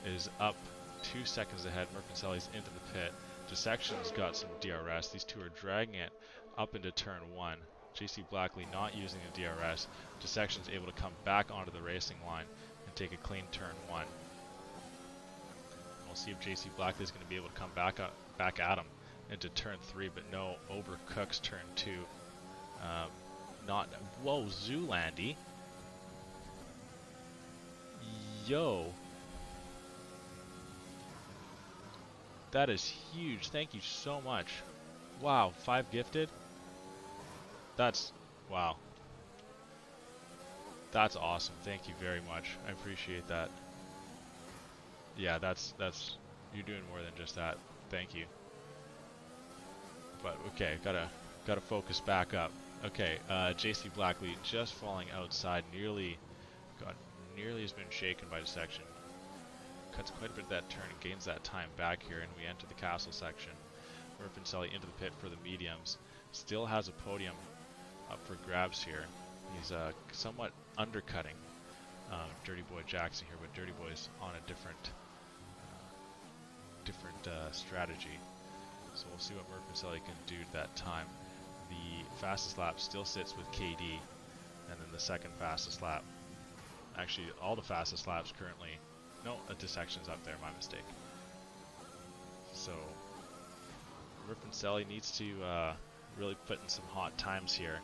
is up 2 seconds ahead. Murphy into the pit. The section's got some DRS. These two are dragging it up into turn 1. JC Blackley not using the DRS. Dissection's able to come back onto the racing line and take a clean turn 1. We'll see if JC Blackley is going to be able to come back at him into turn 3, but no, overcooks turn 2. Whoa, Zoolandy. Yo. That is huge. Thank you so much. Wow, 5 gifted? That's, wow. That's awesome. Thank you very much. I appreciate that. Yeah, that's you're doing more than just that. Thank you. But okay, gotta focus back up. Okay, JC Blackley just falling outside, nearly has been shaken by the section. Cuts quite a bit of that turn and gains that time back here, and we enter the castle section. Murphy into the pit for the mediums. Still has a podium up for grabs here. He's somewhat undercutting Dirty Boy Jackson here, but Dirty Boy's on a different strategy. So we'll see what Murphy can do that time. The fastest lap still sits with KD, and then the second fastest lap. Actually, all the fastest laps currently. No, a dissection's up there, my mistake. So Murphy needs to really put in some hot times here.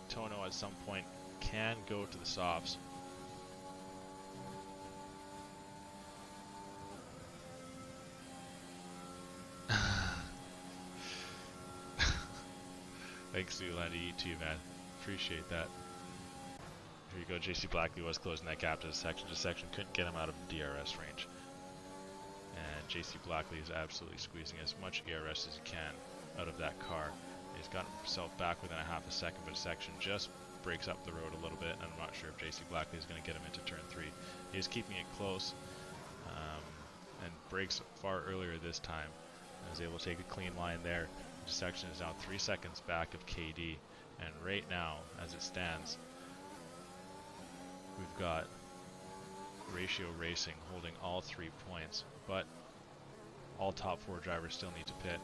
Tono at some point can go to the softs. Thanks, Zoolander, you too, man. Appreciate that. Here you go, JC Blackley was closing that gap to the section. The section couldn't get him out of DRS range. And JC Blackley is absolutely squeezing as much ERS as he can out of that car. He's gotten himself back within a half a second, but a section just breaks up the road a little bit. I'm not sure if JC Blackley is going to get him into turn 3. He is keeping it close and breaks far earlier this time. and is able to take a clean line there. The section is now 3 seconds back of KD, and right now, as it stands, we've got Ratio Racing holding all 3 points, but all top 4 drivers still need to pit.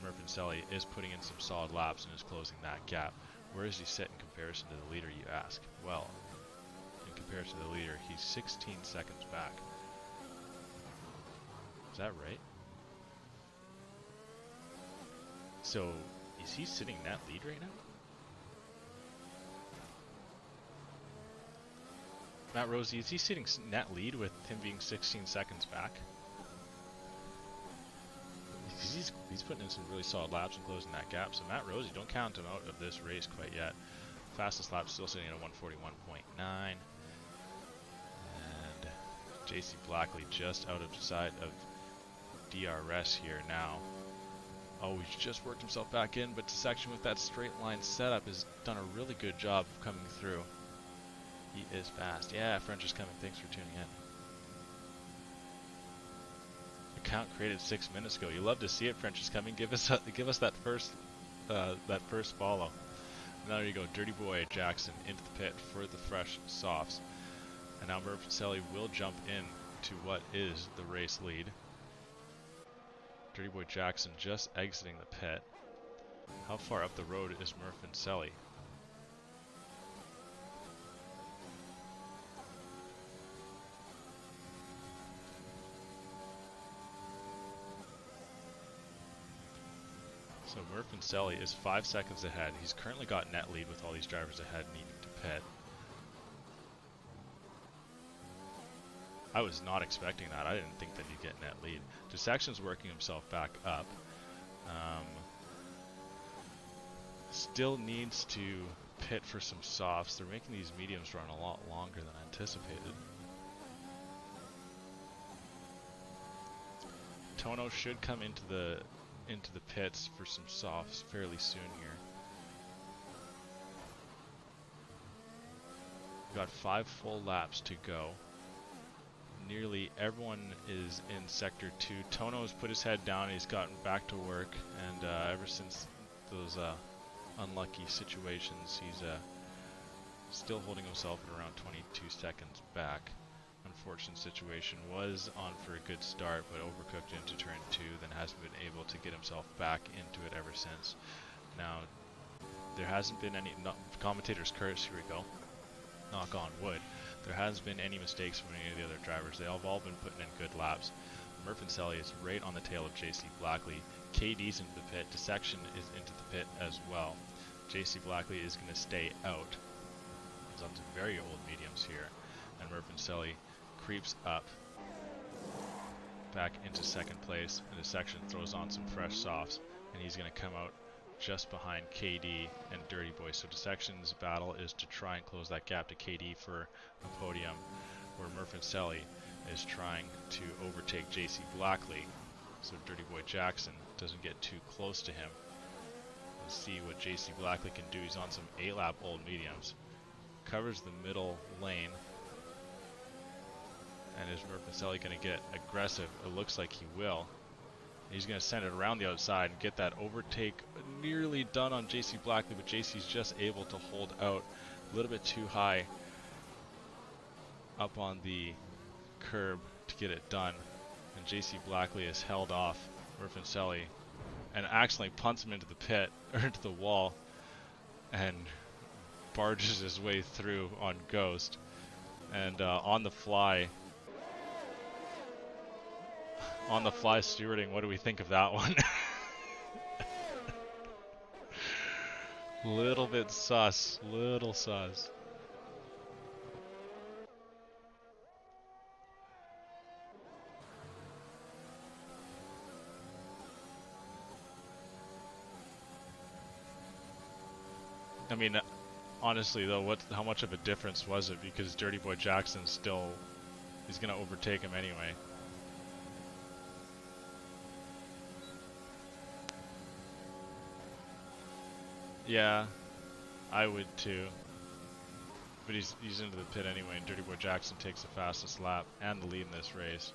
Murphy is putting in some solid laps and is closing that gap. Where does he sit in comparison to the leader, you ask? Well, in comparison to the leader, he's 16 seconds back. Is that right? So, is he sitting in that lead right now? Matt Rosie, is he sitting in that lead with him being 16 seconds back? He's putting in some really solid laps and closing that gap. So Matt Rosie, don't count him out of this race quite yet. Fastest lap still sitting at 141.9. And JC Blackley just out of sight of DRS here now. Oh, he's just worked himself back in, but section with that straight line setup has done a really good job of coming through. He is fast. Yeah, French is coming. Thanks for tuning in. Account created 6 minutes ago. You love to see it. French is coming. Give us that first follow. Now there you go. Dirty Boy Jackson into the pit for the fresh softs, and now Murphy will jump in to what is the race lead. Dirty Boy Jackson just exiting the pit. How far up the road is Murphy? So Murphy is 5 seconds ahead. He's currently got net lead with all these drivers ahead needing to pit. I was not expecting that. I didn't think that he'd get net lead. Dissection's working himself back up. Still needs to pit for some softs. They're making these mediums run a lot longer than anticipated. Tono should come into the pits for some softs fairly soon here. We've got 5 full laps to go. Nearly everyone is in Sector 2. Tono's put his head down, he's gotten back to work, and ever since those unlucky situations, he's still holding himself at around 22 seconds back. Unfortunate situation, was on for a good start, but overcooked into turn 2, then hasn't been able to get himself back into it ever since. Now, there hasn't been any, commentator's curse, here we go, knock on wood, there hasn't been any mistakes from any of the other drivers. They have all been putting in good laps. Murphy is right on the tail of JC Blackley. KD's into the pit, Dissection is into the pit as well. JC Blackley is going to stay out. He's on some very old mediums here, and Murphy creeps up back into second place, and Dissection throws on some fresh softs, and he's going to come out just behind KD and Dirty Boy. So Dissection's battle is to try and close that gap to KD for a podium, where Murphy is trying to overtake JC Blackley, so Dirty Boy Jackson doesn't get too close to him. Let's see what JC Blackley can do. He's on some 8-lap old mediums, covers the middle lane. And is Murphy going to get aggressive? It looks like he will. He's going to send it around the outside and get that overtake nearly done on JC Blackley, but JC's just able to hold out a little bit too high up on the curb to get it done. And JC Blackley is held off Murphy and accidentally punts him into the pit, or into the wall, and barges his way through on Ghost. And on the fly stewarding, what do we think of that one? Little bit sus, little sus. I mean, honestly though, how much of a difference was it? Because Dirty Boy Jackson still, he's gonna overtake him anyway. Yeah, I would too. But he's into the pit anyway, and Dirty Boy Jackson takes the fastest lap and the lead in this race.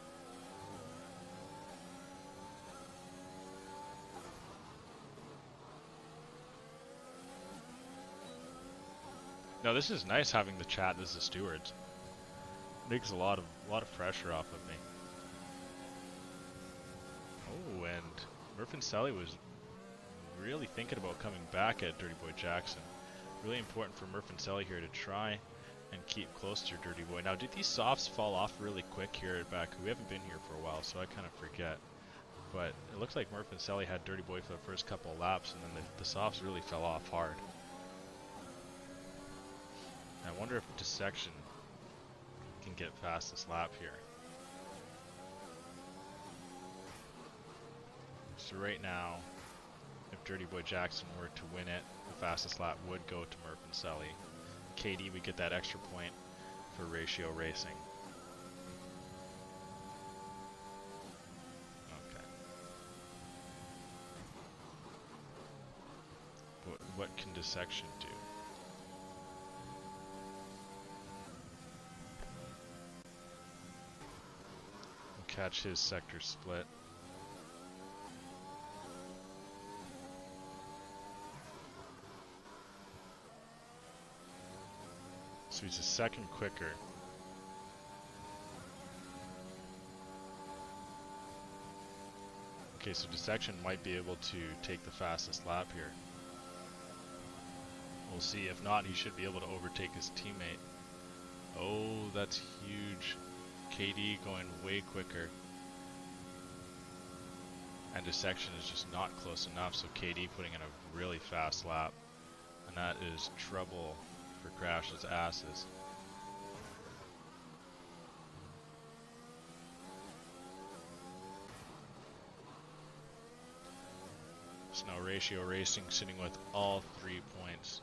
Now this is nice having the chat as the stewards. Makes a lot of pressure off of me. Oh, and Murph and Sally was really thinking about coming back at Dirty Boy Jackson. Really important for Murph and Sally here to try and keep close to Dirty Boy. Now, did these softs fall off really quick here at Baku? We haven't been here for a while, so I kind of forget. But it looks like Murph and Sally had Dirty Boy for the first couple of laps, and then the softs really fell off hard. I wonder if Dissection can get past this lap here. So right now, if Dirty Boy Jackson were to win it, the fastest lap would go to Murph and Sally. KD would get that extra point for ratio racing. Okay. But what can Dissection do? Catch his sector split. So he's a second quicker. Okay, so Dissection might be able to take the fastest lap here. We'll see. If not, he should be able to overtake his teammate. Oh, that's huge. KD going way quicker. And Dissection is just not close enough, so KD putting in a really fast lap. And that is trouble for Crash's asses. So now Ratio Racing sitting with all 3 points.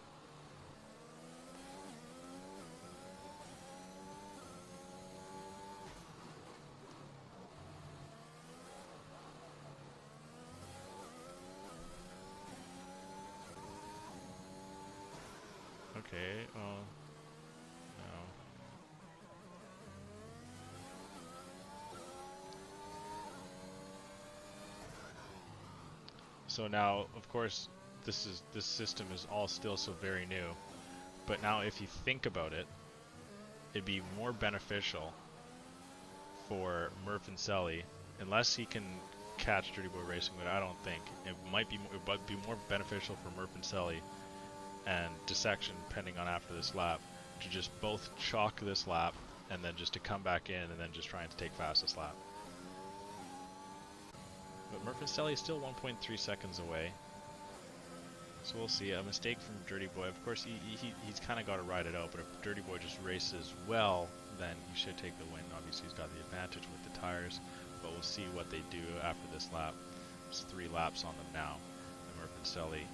Okay, oh, no. So now, of course, this system is all still so very new, but now if you think about it, it'd be more beneficial for Murph and Sally, unless he can catch Dirty Boy Racing, but I don't think. It would be more beneficial for Murph and Sally and Dissection, depending on after this lap, to just both chalk this lap and then just to come back in and then just trying to take fastest lap. But Murph and Sally is still 1.3 seconds away, so we'll see. A mistake from Dirty Boy. Of course, he's kind of got to ride it out, but if Dirty Boy just races well, then he should take the win. Obviously, he's got the advantage with the tires, but we'll see what they do after this lap. There's 3 laps on them now, and Murph and Sally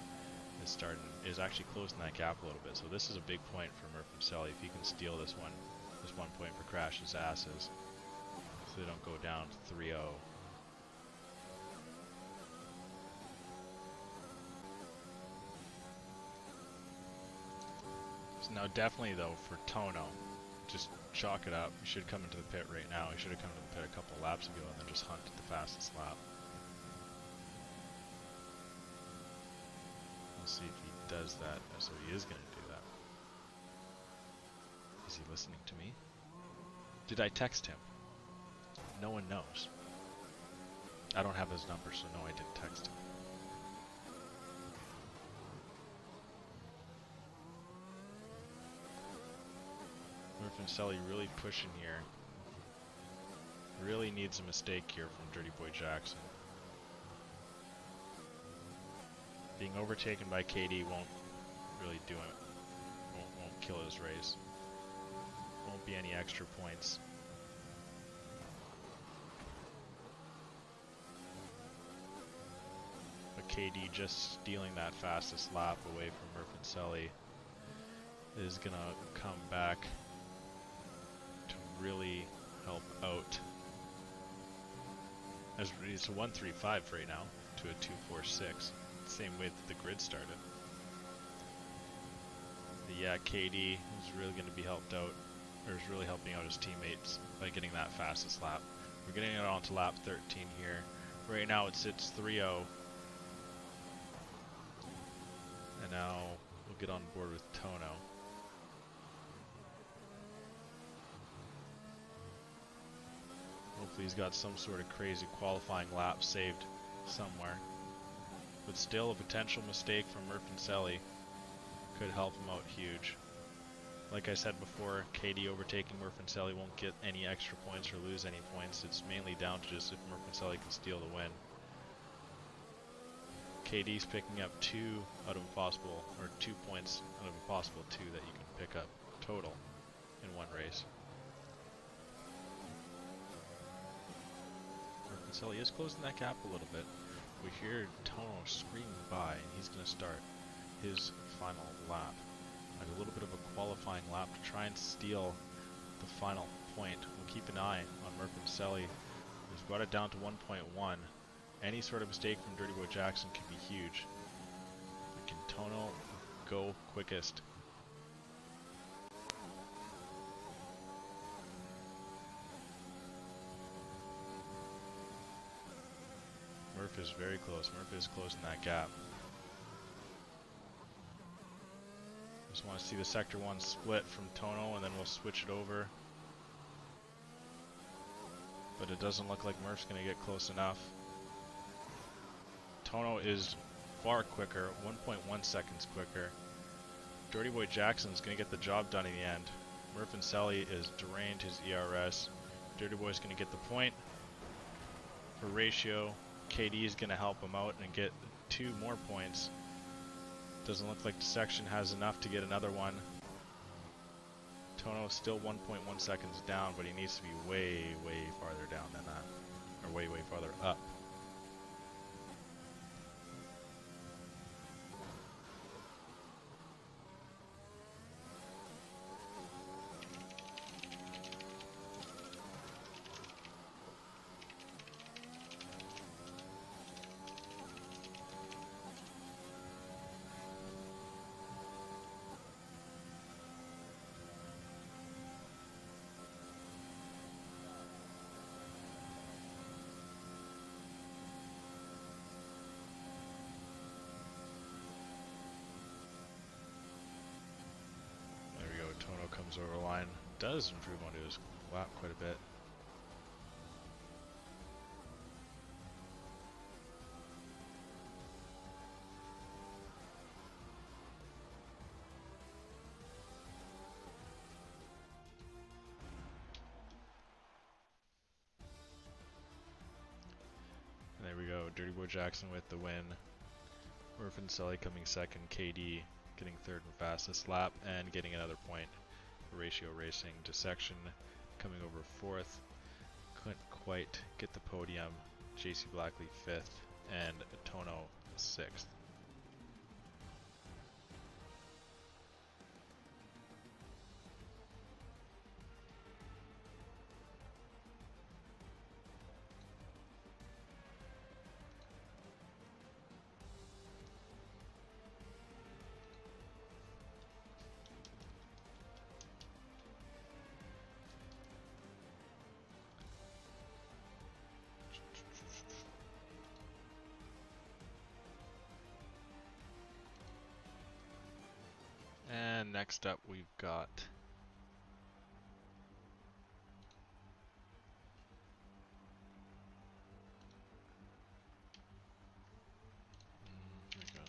is actually closing that gap a little bit. So this is a big point for Murph and Sally. If he can steal this one point for Crash's asses, so they don't go down to 3-0. So now definitely though for Tono, just chalk it up. He should come into the pit right now. He should have come to the pit a couple laps ago and then just hunt the fastest lap. We'll see if he does that. So he is going to do that. Is he listening to me? Did I text him? No one knows. I don't have his number, so no, I didn't text him. Murph and Sally really pushing here. Really needs a mistake here from Dirty Boy Jackson. Being overtaken by KD won't really do it. Won't kill his race. Won't be any extra points. But KD just stealing that fastest lap away from Murph and Sally is gonna come back to really help out. It's a 1.35 right now to a 2.46. Same way that the grid started. But yeah, KD is really going to be helped out, or is really helping out his teammates by getting that fastest lap. We're getting it on to lap 13 here. Right now it sits 3-0. And now we'll get on board with Tono. Hopefully he's got some sort of crazy qualifying lap saved somewhere. But still, a potential mistake from Murfancelli could help him out huge. Like I said before, KD overtaking Murfancelli won't get any extra points or lose any points. It's mainly down to just if Murfancelli can steal the win. KD's picking up 2 out of a possible, or 2 points out of a possible 2 that you can pick up total in one race. Murfancelli is closing that gap a little bit. We hear Tono screaming by, and he's going to start his final lap. And a little bit of a qualifying lap to try and steal the final point. We'll keep an eye on Murfancelli. He's brought it down to 1.1. Any sort of mistake from Dirty Boy Jackson could be huge. But can Tono go quickest? Murph is very close. Murph is closing that gap. Just want to see the Sector 1 split from Tono, and then we'll switch it over. But it doesn't look like Murph's going to get close enough. Tono is far quicker, 1.1 seconds quicker. Dirty Boy Jackson's going to get the job done in the end. Murfancelli is drained his ERS. Dirty Boy's going to get the point. For ratio, KD is going to help him out and get 2 more points. Doesn't look like the section has enough to get another one. Tono is still 1.1 seconds down, but he needs to be way, way farther down than that. Or way, way farther up. Tono comes over the line, does improve onto his lap quite a bit. And there we go, Dirty Boy Jackson with the win. Murfancelli coming second, KD getting third and fastest lap, and getting another point. Ratio Racing to Section coming over fourth. Couldn't quite get the podium. JC Blackley fifth, and Tono sixth. And next up we've got here we go.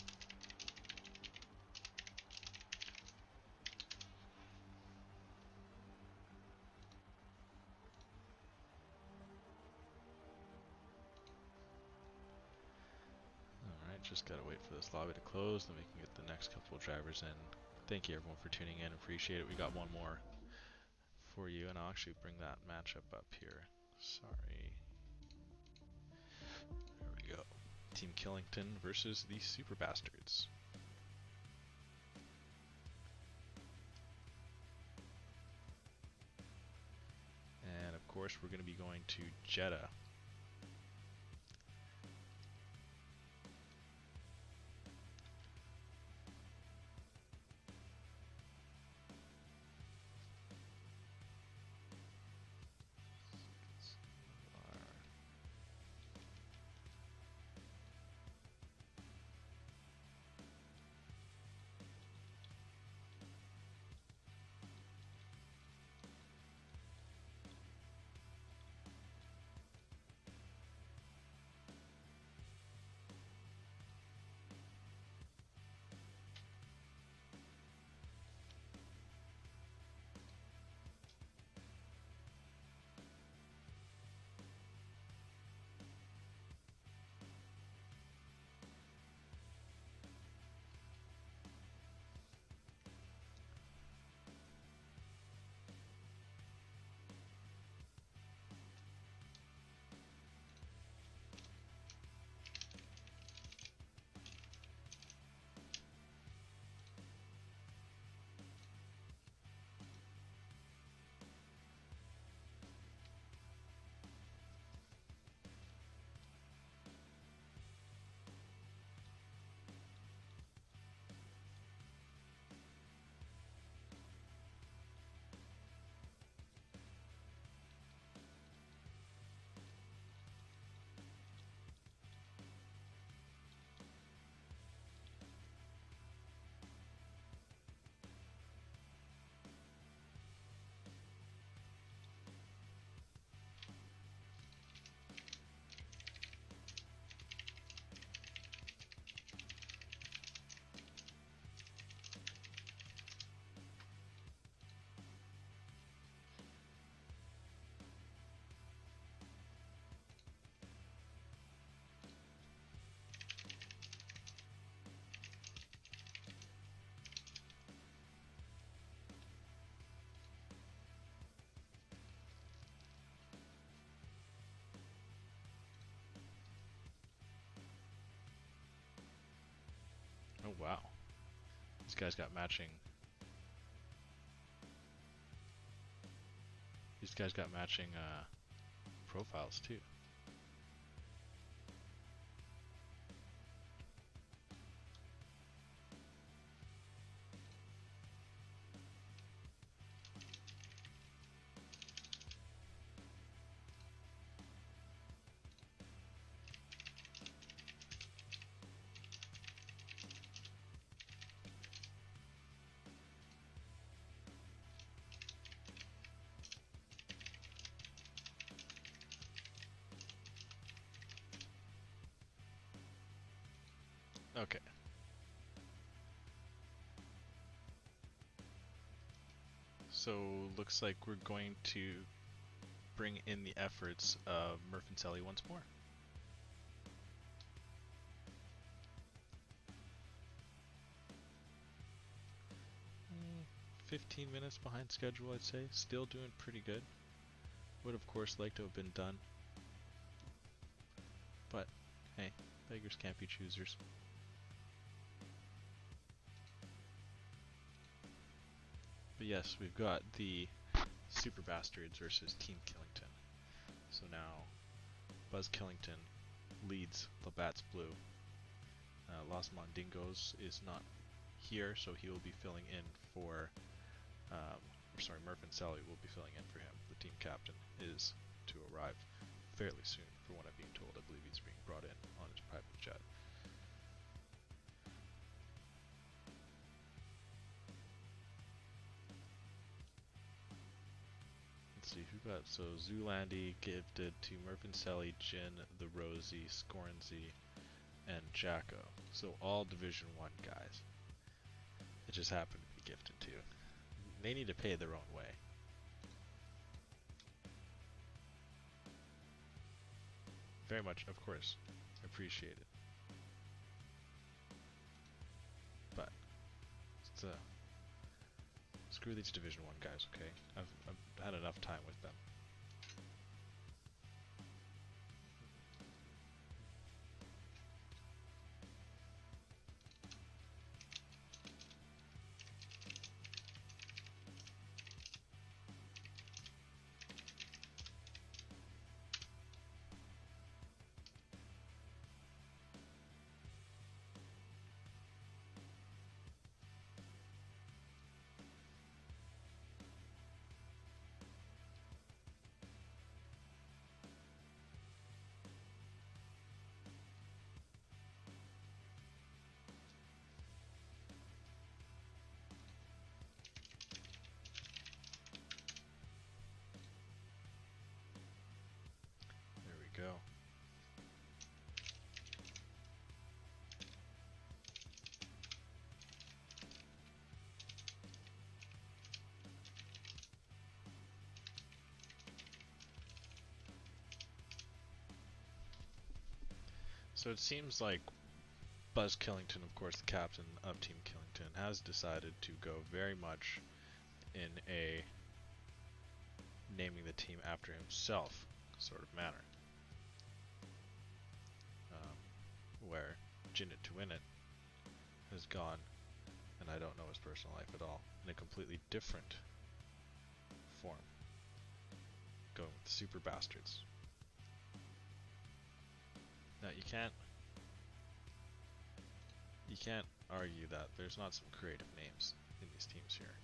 Alright, just gotta wait for this lobby to close, then we can get the next couple of drivers in. Thank you everyone for tuning in, appreciate it. We got one more for you, and I'll actually bring that matchup up here. Sorry. There we go. Team Killington versus the Super Bastards. And of course we're going to be going to Jeddah. Oh wow. These guys got matching. These guys got matching profiles too. Okay. So looks like we're going to bring in the efforts of Murph and Sally once more. 15 minutes behind schedule, I'd say. Still doing pretty good. Would of course like to have been done. But hey, beggars can't be choosers. But yes, we've got the Super Bastards versus Team Killington. So now Buzz Killington leads Labatt's Blue. Los Mondingos is not here, so he will be filling in for, Murph and Sally will be filling in for him. The team captain is to arrive fairly soon, from what I'm being told. I believe he's being brought in on his private jet. Let's see, who got, so Zoolandi gifted to Murph and Sally, Jin, the Rosie, Scornsy, and Jacko. So all Division 1 guys. It just happened to be gifted to. They need to pay their own way. Very much, of course, appreciate it. But screw these Division 1 guys, okay? I've had enough time with them. There we go. So it seems like Buzz Killington, of course the captain of Team Killington, has decided to go very much in a naming the team after himself sort of manner. Where Jin It to Win It has gone, and I don't know his personal life at all, in a completely different form. Going with the Super Bastards. Now you can't argue that there's not some creative names in these teams here.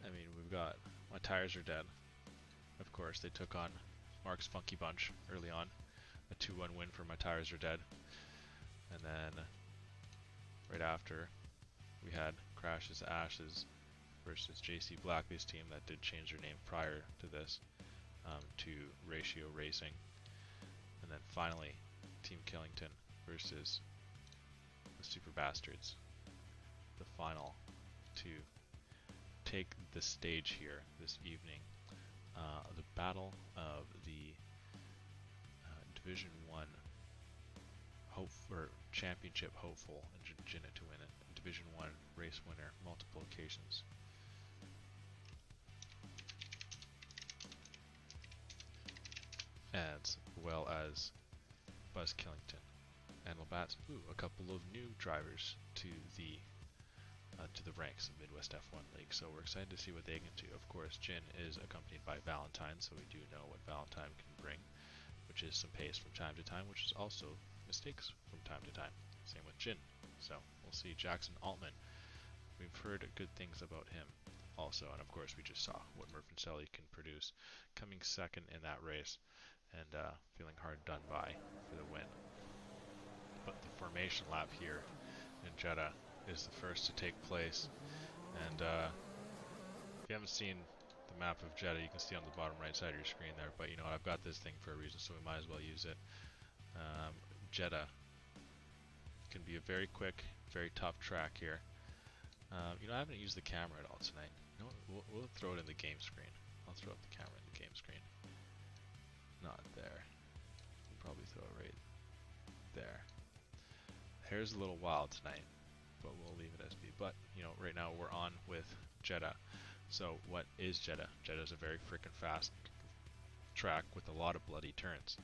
I mean, we've got My Tires Are Dead. Of course, they took on Mark's Funky Bunch early on. A 2-1 win for My Tires Are Dead. And then, right after, we had Crash's Ashes versus JC Blackley's team that did change their name prior to this to Ratio Racing. And then finally, Team Killington versus the Super Bastards. The final to take the stage here this evening. The battle of the Division 1 championship hopeful and Jin It to Win It. Division 1 race winner multiple occasions. As well as Buzz Killington, and Labatt's Blue, a couple of new drivers to the ranks of Midwest F1 League. So we're excited to see what they can do. Of course, Jin is accompanied by Valentine, so we do know what Valentine can bring, which is some pace from time to time, which is also mistakes from time to time. Same with Jin. So we'll see. Jackson Altman, we've heard good things about him also, and of course we just saw what Murfancelli can produce, coming second in that race and feeling hard done by for the win. But the formation lap here in Jeddah is the first to take place, and if you haven't seen the map of Jeddah, you can see on the bottom right side of your screen there, but you know what, I've got this thing for a reason, so we might as well use it. Jeddah can be a very quick, very tough track here. You know, I haven't used the camera at all tonight. You know what, we'll throw it in the game screen. I'll throw up the camera in the game screen. Not there. We'll probably throw it right there. Hair's a little wild tonight, but we'll leave it as be. But, you know, right now we're on with Jeddah. So what is Jeddah? Jeddah is a very freaking fast track with a lot of bloody turns.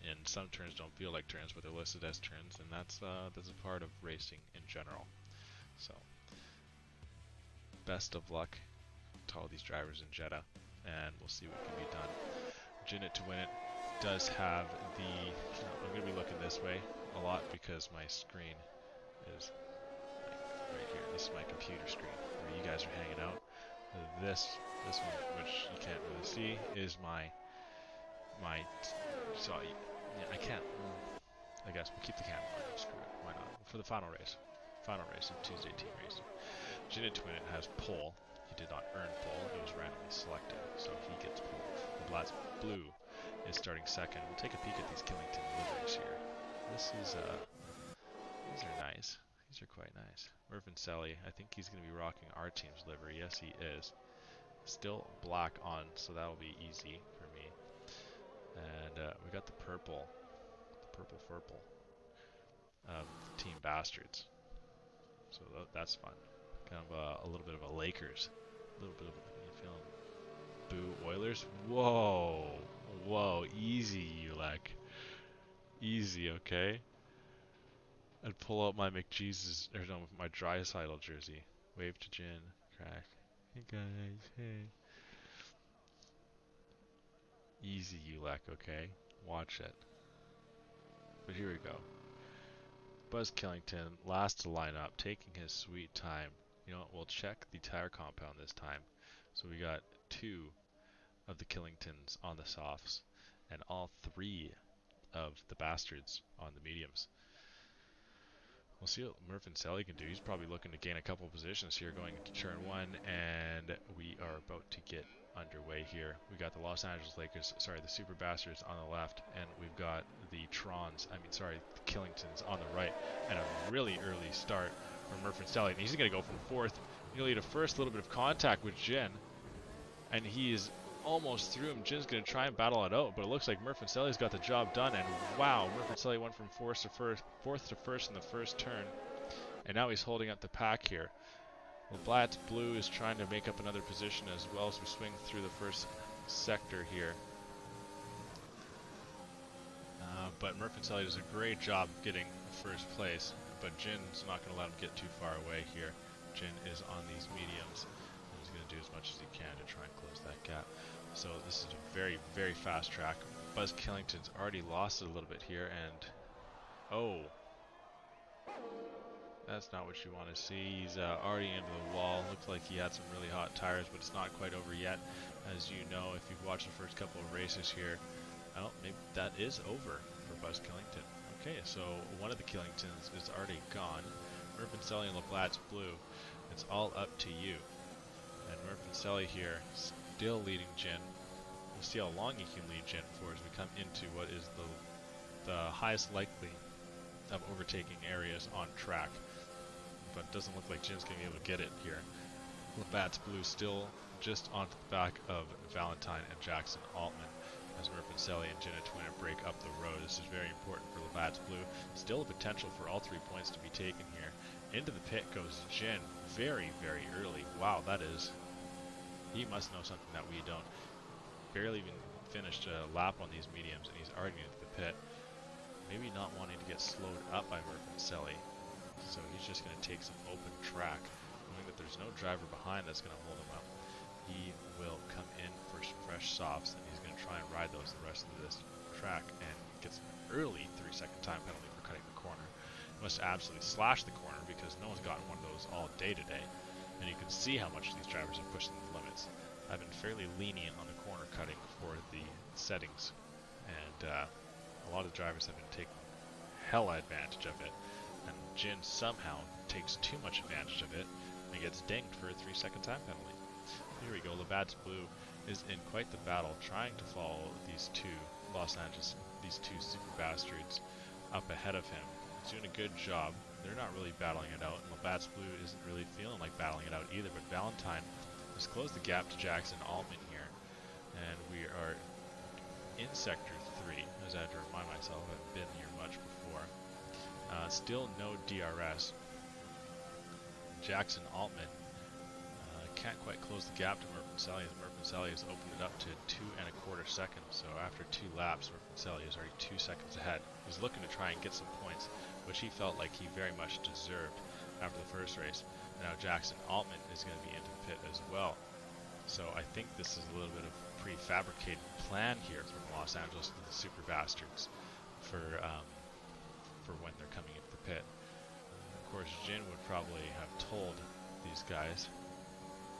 And some turns don't feel like turns, but they're listed as turns, and that's a part of racing in general. So, best of luck to all these drivers in Jeddah, and we'll see what can be done. Jin It to win it does have the, I'm going to be looking this way a lot because my screen is like right here. This is my computer screen where you guys are hanging out. This one, which you can't really see, is my so yeah, I can't, I guess we'll keep the camera on. Screw it, why not? For the final race of Tuesday team racing. Jin It to win it has pole. He did not earn pole, it was randomly selected, so he gets pole. Labatt's Blue is starting second. We'll take a peek at these Killington liveries here. These are nice. These are quite nice. Murfancelli, I think he's going to be rocking our team's livery. Yes, he is. Still black on, so that'll be easy for me. And we got the purple furple of Team Bastards. So that's fun. Kind of a little bit of a Lakers. A little bit of, you feeling Boo Oilers? Whoa. Whoa. Easy, Ulek. Easy, okay? I'd pull out my McJesus, or no, my Draisaitl jersey. Wave to Jin. Crack. Hey guys, hey. Easy, Ulek, okay? Watch it. But here we go. Buzz Killington, last to line up, taking his sweet time. You know what, we'll check the tire compound this time. So we got 2 of the Killingtons on the softs, and all 3 of the Bastards on the mediums. We'll see what Murfancelli can do. He's probably looking to gain a couple positions here going into turn 1, and we are about to get underway here. We got the Los Angeles Lakers, the Super Bastards on the left, and we've got the the Killingtons on the right, and a really early start from Murfancelli, and he's going to go from 4th, nearly to first, a little bit of contact with Jin, and he is almost through him. Jin's going to try and battle it out, but it looks like Murfancelli's got the job done, and wow, Murfancelli went from 4th to first in the first turn, and now he's holding up the pack here. Labatt's Blue is trying to make up another position as well as we swing through the first sector here. But Murfancelli does a great job getting first place, but Jin's not going to let him get too far away here. Jin is on these mediums, and he's going to do as much as he can to try and close that gap. So this is a very, very fast track. Buzz Killington's already lost it a little bit here, and oh, that's not what you want to see. He's already into the wall. Looks like he had some really hot tires, but it's not quite over yet. As you know, if you've watched the first couple of races here, maybe that is over for Buzz Killington. Okay, so one of the Killingtons is already gone. Murfancelli and Labatt's Blue. It's all up to you. And Murfancelli here, still leading Jin. We'll see how long he can lead Jin for as we come into what is the highest likely of overtaking areas on track. But it doesn't look like Jin's going to be able to get it here. Labatt's Blue still just onto the back of Valentine and Jackson Altman as Murfancelli and Jin It to win it break up the road. This is very important for Labatt's Blue. Still a potential for all 3 points to be taken here. Into the pit goes Jin very, very early. Wow, that is... He must know something that we don't. Barely even finished a lap on these mediums and he's already into the pit. maybe not wanting to get slowed up by Merpancelli. So he's just going to take some open track, knowing that there's no driver behind that's going to hold him up. He will come in for some fresh softs, and he's going to try and ride those the rest of this track, and gets an early 3-second time penalty for cutting the corner. He must absolutely slash the corner because no one's gotten one of those all day today, and you can see how much these drivers are pushing the limits. I've been fairly lenient on the corner cutting for the settings, and a lot of drivers have been taking hell advantage of it, and Jin somehow takes too much advantage of it and gets dinged for a 3-second time penalty. Here we go, Labatt's Blue is in quite the battle, trying to follow these two super bastards up ahead of him. He's doing a good job. They're not really battling it out, and Labatt's Blue isn't really feeling like battling it out either, but Valentine has closed the gap to Jackson Altman here, and we are in Sector 3, as I have to remind myself, I haven't been here much before. Still no DRS. Jackson Altman can't quite close the gap to Merpancelli, as Merpancelli has opened it up to 2.25 seconds. So after 2 laps, Merpancelli is already 2 seconds ahead. He's looking to try and get some points, which he felt like he very much deserved after the first race. Now Jackson Altman is going to be into the pit as well. So I think this is a little bit of prefabricated plan here from Los Angeles to the Super Bastards for when they're coming into the pit. Of course, Jin would probably have told these guys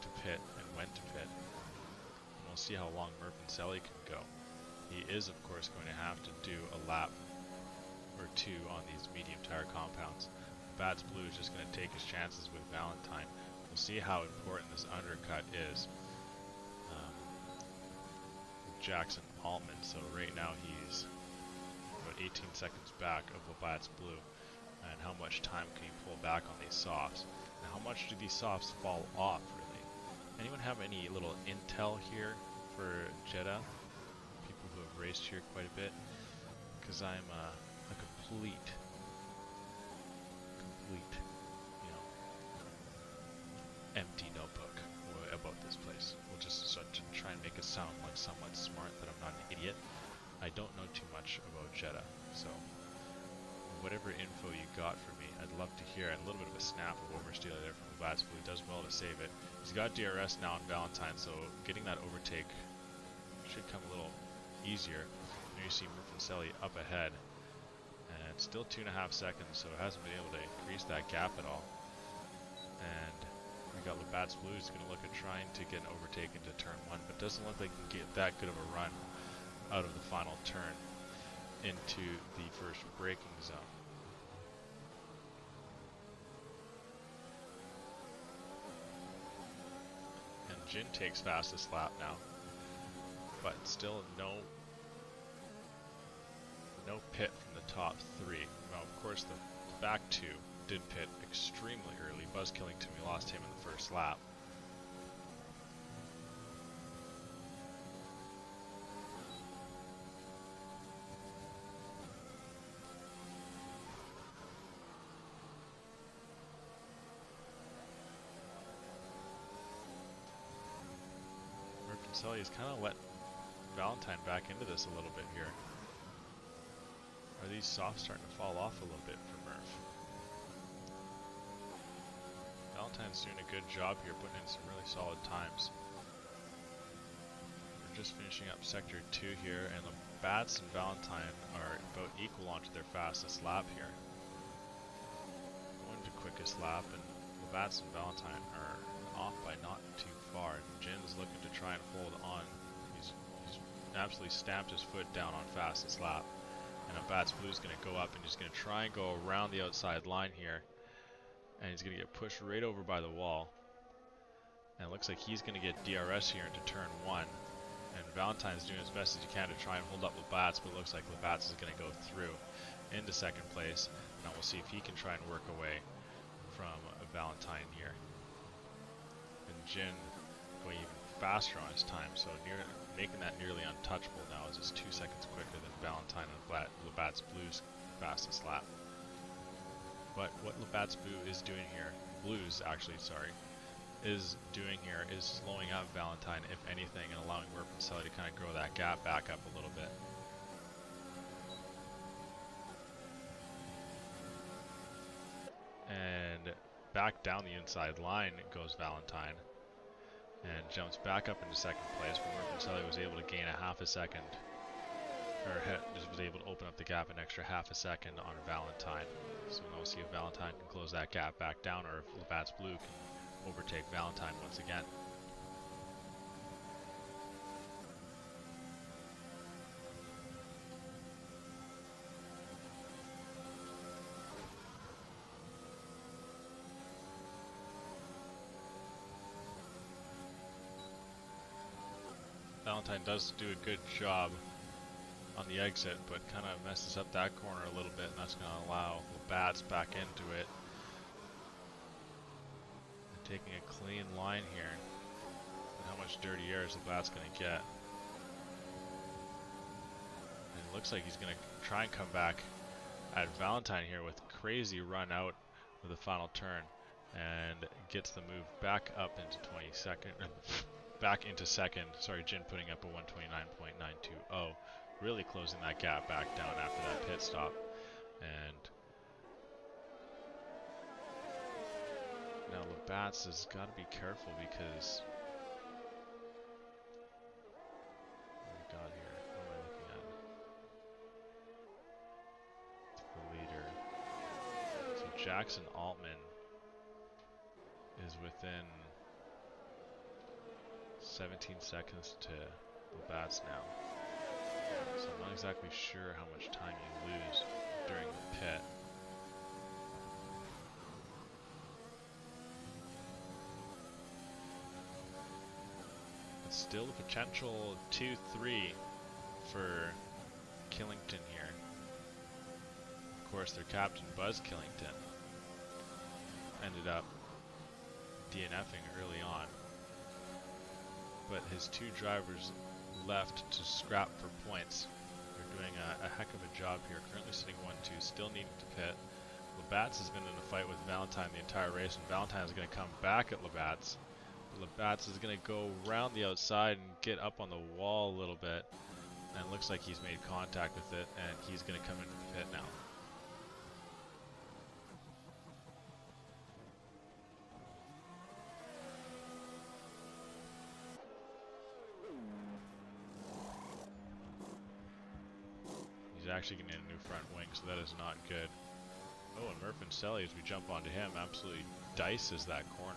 to pit and when to pit. And we'll see how long Merpancelli can go. He is, of course, going to have to do a lap or two on these medium tire compounds. Bats Blue is just going to take his chances with Valentine. We'll see how important this undercut is. Jackson Altman, so right now he's about 18 seconds back of Labatt's Blue. And how much time can he pull back on these softs? And how much do these softs fall off, really? Anyone have any little intel here for Jeddah? People who have raced here quite a bit? Because I'm a complete, empty notebook about this place. We'll just start to try and make it sound like somewhat smart, that I'm not an idiot. I don't know too much about Jeddah, so whatever info you got for me, I'd love to hear. And a little bit of a snap of oversteer there from Labatt's Blue. Does well to save it. He's got DRS now on Valentine, so getting that overtake should come a little easier. Here you see Merpancelli up ahead, and still 2.5 seconds, so it hasn't been able to increase that gap at all. And we got Labatt's Blue who's going to look at trying to get an overtake into turn 1, but doesn't look like he can get that good of a run out of the final turn into the first braking zone. And Jin takes fastest lap now, but still no pit from the top 3. Now, of course, the back 2 did pit extremely early. Buzz Killington, we lost him in the first lap. Merpancelli has kind of let Valentine back into this a little bit here. Are these softs starting to fall off a little bit for Murph? Valentine's doing a good job here, putting in some really solid times. We're just finishing up Sector 2 here, and the Bats and Valentine are about equal onto their fastest lap here. Going to quickest lap, and the Bats and Valentine are off by not too far. Jin's looking to try and hold on. He's absolutely stamped his foot down on fastest lap. And Bats Blue is going to go up, and he's going to try and go around the outside line here. And he's going to get pushed right over by the wall. And it looks like he's going to get DRS here into turn 1. And Valentine's doing as best as he can to try and hold up Labatt's, but it looks like Labatt's is going to go through into second place. Now we'll see if he can try and work away from Valentine here. And Jin going even faster on his time, so making that nearly untouchable now, as it's 2 seconds quicker than Valentine and Labatt's Blues fastest lap. But what Labatt's Blue is doing here, is doing here is slowing up Valentine, if anything, and allowing Merpancelli to kind of grow that gap back up a little bit. back down the inside line goes Valentine, and jumps back up into second place, but Murphy was able to gain a half a second, or just was able to open up the gap an extra half a second on Valentine. So now we'll see if Valentine can close that gap back down, or if Labatt's Blue can overtake Valentine once again. Valentine does do a good job on the exit, but kind of messes up that corner a little bit, and that's going to allow Labatt's back into it. And taking a clean line here. And how much dirty air is Labatt's going to get? And it looks like he's going to try and come back at Valentine here with crazy run out of the final turn, and gets the move back up into 22nd. Back into second. Sorry, Jin putting up a 129.920. Really closing that gap back down after that pit stop. And now Labatt's has got to be careful, because what do we got here? What am I looking at? The leader. So Jackson Altman is within 17 seconds to Labatt's now. So I'm not exactly sure how much time you lose during the pit. But still a potential 2-3 for Killington here. Of course, their captain, Buzz Killington, ended up DNFing early on. But his two drivers left to scrap for points. They're doing a heck of a job here. Currently sitting 1-2, still needing to pit. Labatt's has been in a fight with Valentine the entire race, and Valentine is going to come back at Labatt's. Labatt's is going to go around the outside and get up on the wall a little bit. And it looks like he's made contact with it, and he's going to come into the pit now. Actually getting a new front wing, so that is not good. Oh, and Murph and Selly, as we jump onto him, absolutely dices that corner.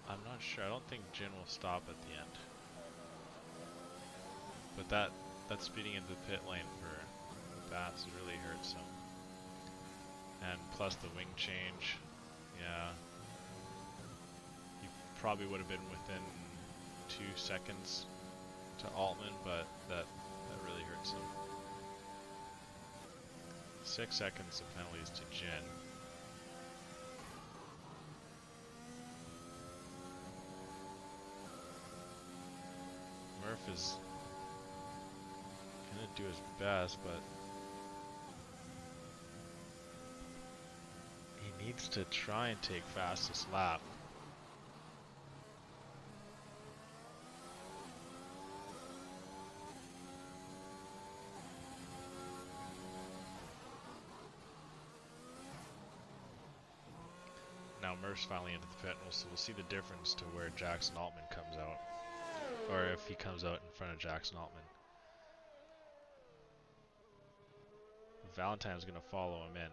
I'm not sure. I don't think Jin will stop at the end. But that's speeding into the pit lane for Bats really hurts him. And plus the wing change, yeah. He probably would have been within 2 seconds to Altman, but that really hurts him. 6 seconds of penalties to Jin. Murph is gonna do his best, but he needs to try and take fastest lap. Now Murph's finally into the pit, so we'll see the difference to where Jackson Altman comes out. Or if he comes out in front of Jackson Altman. Valentine's going to follow him in.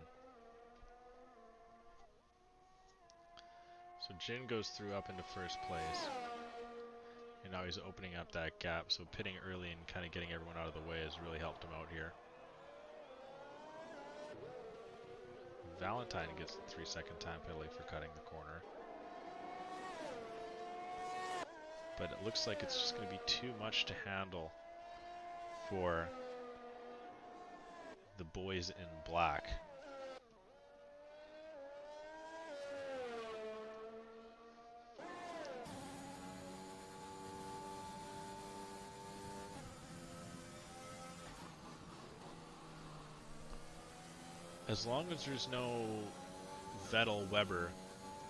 So Jin goes through up into first place. And now he's opening up that gap, so pitting early and kind of getting everyone out of the way has really helped him out here. Valentine gets the 3-second time penalty for cutting the corner. But it looks like it's just going to be too much to handle for the boys in black. As long as there's no Vettel-Weber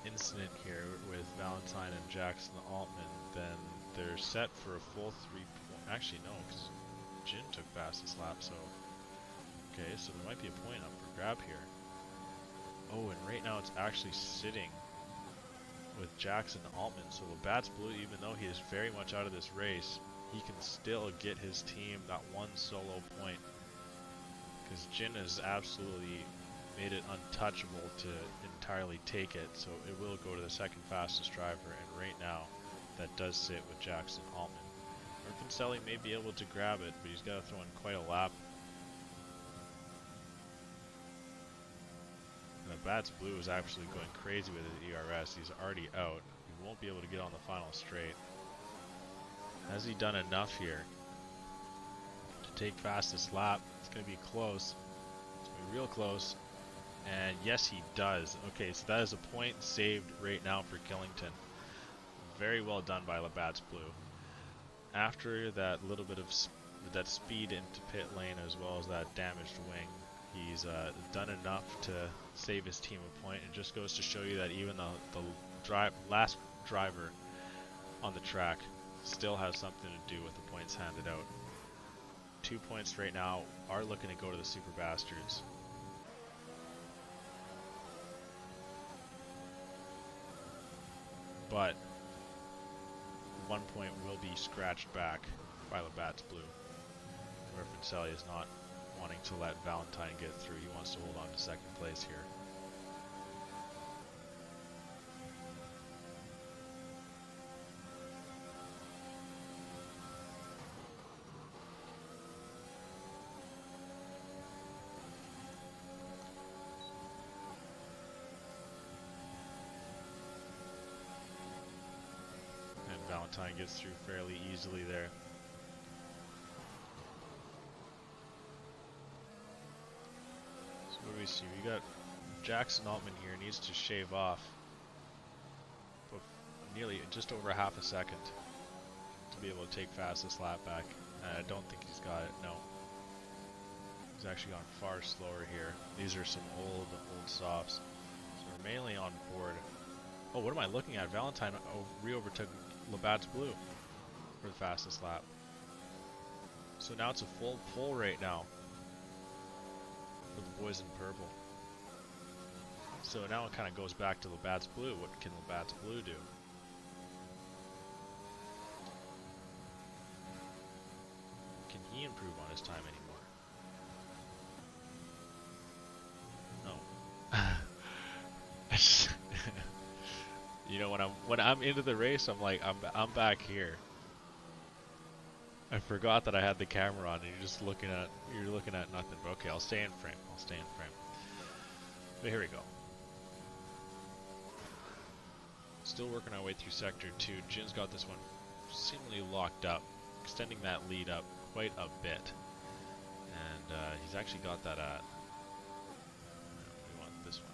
incident here with Valentine and Jackson Altman, then they're set for a full 3 point. Actually, no, because Jin took fastest lap, so okay, so there might be a point up for grab here. Oh, and right now it's actually sitting with Jackson Altman, so Labatt's Blue, even though he is very much out of this race, he can still get his team that one solo point, because Jin has absolutely made it untouchable to entirely take it, so it will go to the second fastest driver, and right now that does sit with Jackson Altman. Murphy may be able to grab it, but he's got to throw in quite a lap. And Labatt's Blue is actually going crazy with his ERS. He's already out. He won't be able to get on the final straight. Has he done enough here to take fastest lap? It's going to be close. It's going to be real close. And yes, he does. Okay, so that is a point saved right now for Killington. Very well done by Labatt's Blue. After that little bit of that speed into pit lane as well as that damaged wing, he's done enough to save his team a point. It just goes to show you that even the last driver on the track still has something to do with the points handed out. 2 points right now are looking to go to the Super Bastards. But 1 point will be scratched back by Labatt's Blue. Murphy is not wanting to let Valentine get through. He wants to hold on to second place here. Valentine gets through fairly easily there. So what do we see? We got Jackson Altman here, needs to shave off nearly just over half a second to be able to take fastest lap back. And I don't think he's got it, no. He's actually gone far slower here. These are some old softs. So we're mainly on board. Oh, what am I looking at? Valentine re-overtook Labatt's Blue for the fastest lap. So now it's a full pull right now for the boys in purple. So now it kind of goes back to Labatt's Blue. What can Labatt's Blue do? Can he improve on his time anymore? No. You know, when I'm into the race, I'm like, I'm back here. I forgot that I had the camera on, and you're just looking at nothing. But okay, I'll stay in frame. But here we go. Still working our way through sector 2. Jin's got this one seemingly locked up, extending that lead up quite a bit, and he's actually got that at. We want this one.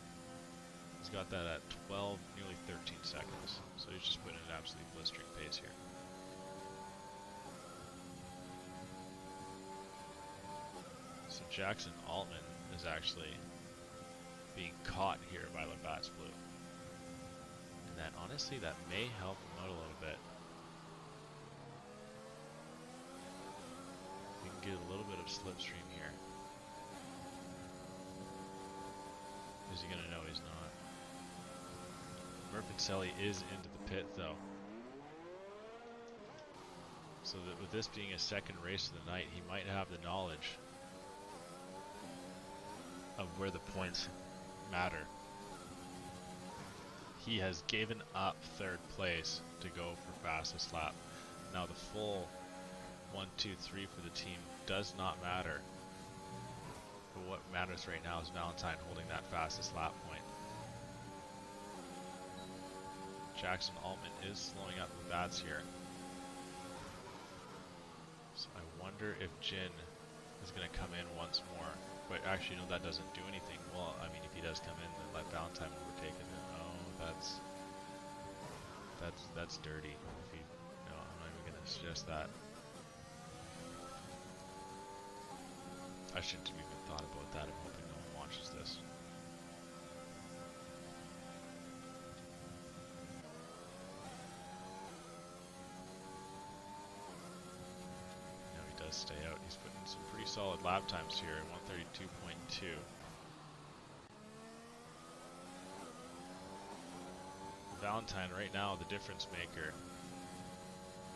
He's got that at 12, nearly 13 seconds. So he's just putting an absolutely blistering pace here. So Jackson Altman is actually being caught here by Labatt's Blue. And that, honestly, that may help him out a little bit. We can get a little bit of slipstream here. Is he going to know he's not? Murphy is into the pit though. So that with this being his second race of the night, he might have the knowledge of where the points matter. He has given up third place to go for fastest lap. Now the full 1, 2, 3 for the team does not matter. But what matters right now is Valentine holding that fastest lap point. Jackson Altman is slowing up the bats here. So I wonder if Jin is going to come in once more. But actually, no, that doesn't do anything. Well, I mean, if he does come in, then let Valentine overtake him. Oh, that's dirty. If he, no, I'm not even going to suggest that. I shouldn't have even thought about that. I'm hoping no one watches this. does stay out. He's putting some pretty solid lap times here, 132.2. Valentine right now, the difference maker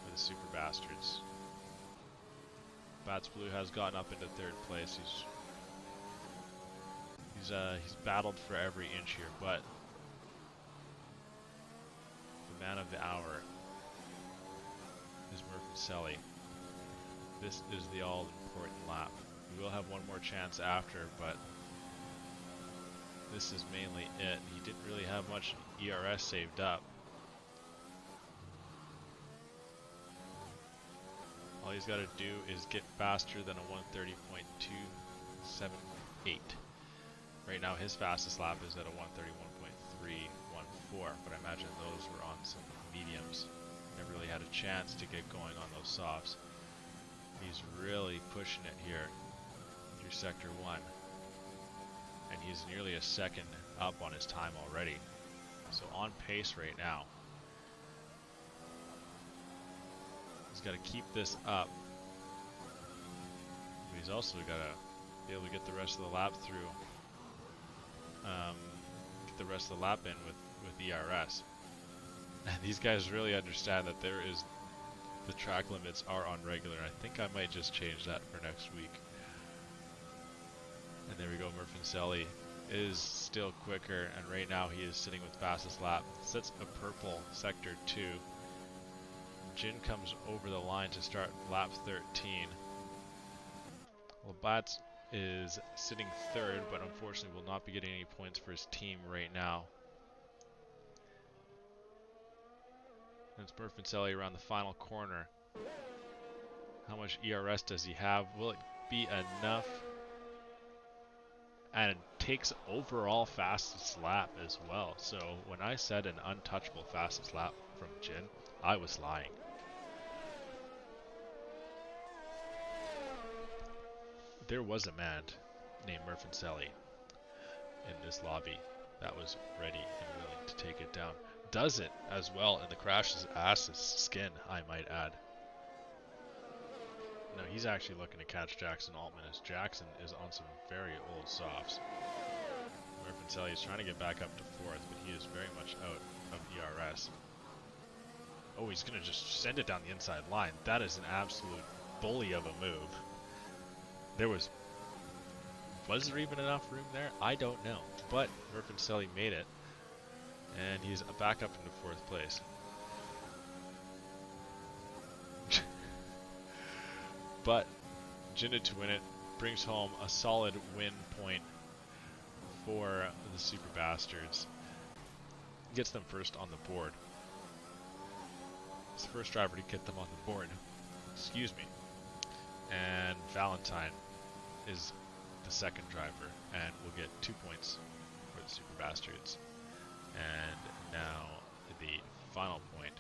for the Super Bastards. Bats Blue has gotten up into third place. He's battled for every inch here, but the man of the hour is Murphy. This is the all-important lap. We will have one more chance after, but this is mainly it. He didn't really have much ERS saved up. All he's got to do is get faster than a 130.278. Right now his fastest lap is at a 131.314, but I imagine those were on some mediums. Never really had a chance to get going on those softs. He's really pushing it here through Sector 1. And he's nearly a second up on his time already. So on pace right now. He's got to keep this up. But he's also got to be able to get the rest of the lap through. Get the rest of the lap in with ERS. And these guys really understand that the track limits are on regular. I think I might just change that for next week. And there we go, Murphy is still quicker, and right now he is sitting with fastest lap. Sets a purple Sector 2. Jin comes over the line to start lap 13. Labatz is sitting third, but unfortunately will not be getting any points for his team right now. And it's Murphy around the final corner. How much ERS does he have? Will it be enough? And it takes overall fastest lap as well. So when I said an untouchable fastest lap from Jin, I was lying. There was a man named Murphy in this lobby that was ready and willing to take it down. Does it as well in the crash's ass's skin, I might add. No, he's actually looking to catch Jackson Altman, as Jackson is on some very old softs. Murphy is trying to get back up to fourth, but he is very much out of ERS. Oh, he's going to just send it down the inside line. That is an absolute bully of a move. Was there even enough room there? I don't know. But Murphy made it, and he's back up into fourth place. But Jinnah to win it brings home a solid win point for the Super Bastards. Gets them first on the board. It's the first driver to get them on the board. Excuse me. And Valentine is the second driver and will get 2 points for the Super Bastards. And now the final point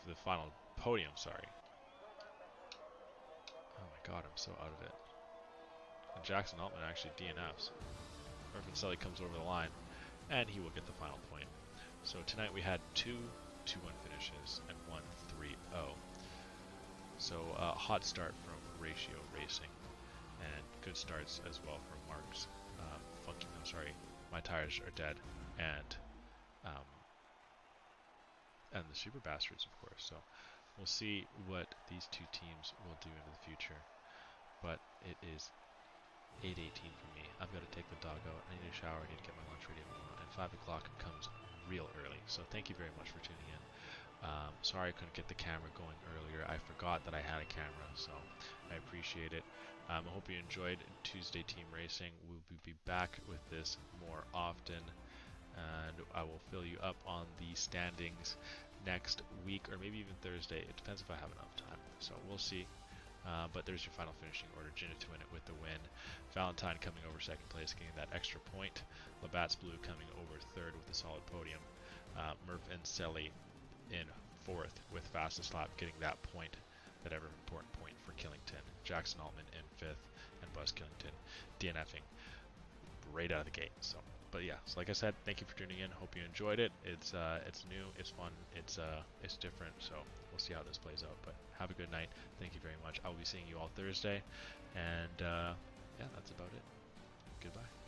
for the final podium, sorry. Oh my god, I'm so out of it. And Jackson Altman actually DNFs. Murphy comes over the line, and he will get the final point. So tonight we had two 2-1 finishes and one 3-0. So hot start from Ratio Racing, and good starts as well from Mark's. My Tires Are Dead, and the Super Bastards, of course. So we'll see what these two teams will do into the future. But it is 8:18 for me. I've got to take the dog out. I need a shower. I need to get my lunch ready. And 5 o'clock comes real early. So thank you very much for tuning in. Sorry I couldn't get the camera going earlier. I forgot that I had a camera, so I appreciate it. I hope you enjoyed Tuesday Team Racing. We'll be back with this more often, and I will fill you up on the standings next week, or maybe even Thursday. It depends if I have enough time, so we'll see. But there's your final finishing order. Jinnah to win it with the win. Valentine coming over second place, getting that extra point. Labatt's Blue coming over third with a solid podium. Murph and Selly in fourth with fastest lap, getting that point, that ever important point for Killington. Jackson Altman in fifth, and Buzz Killington DNFing right out of the gate. So, But yeah, so like I said, thank you for tuning in. Hope you enjoyed it. It's new, it's fun, it's different. So we'll see how this plays out. But have a good night. Thank you very much. I will be seeing you all Thursday, and yeah, that's about it. Goodbye.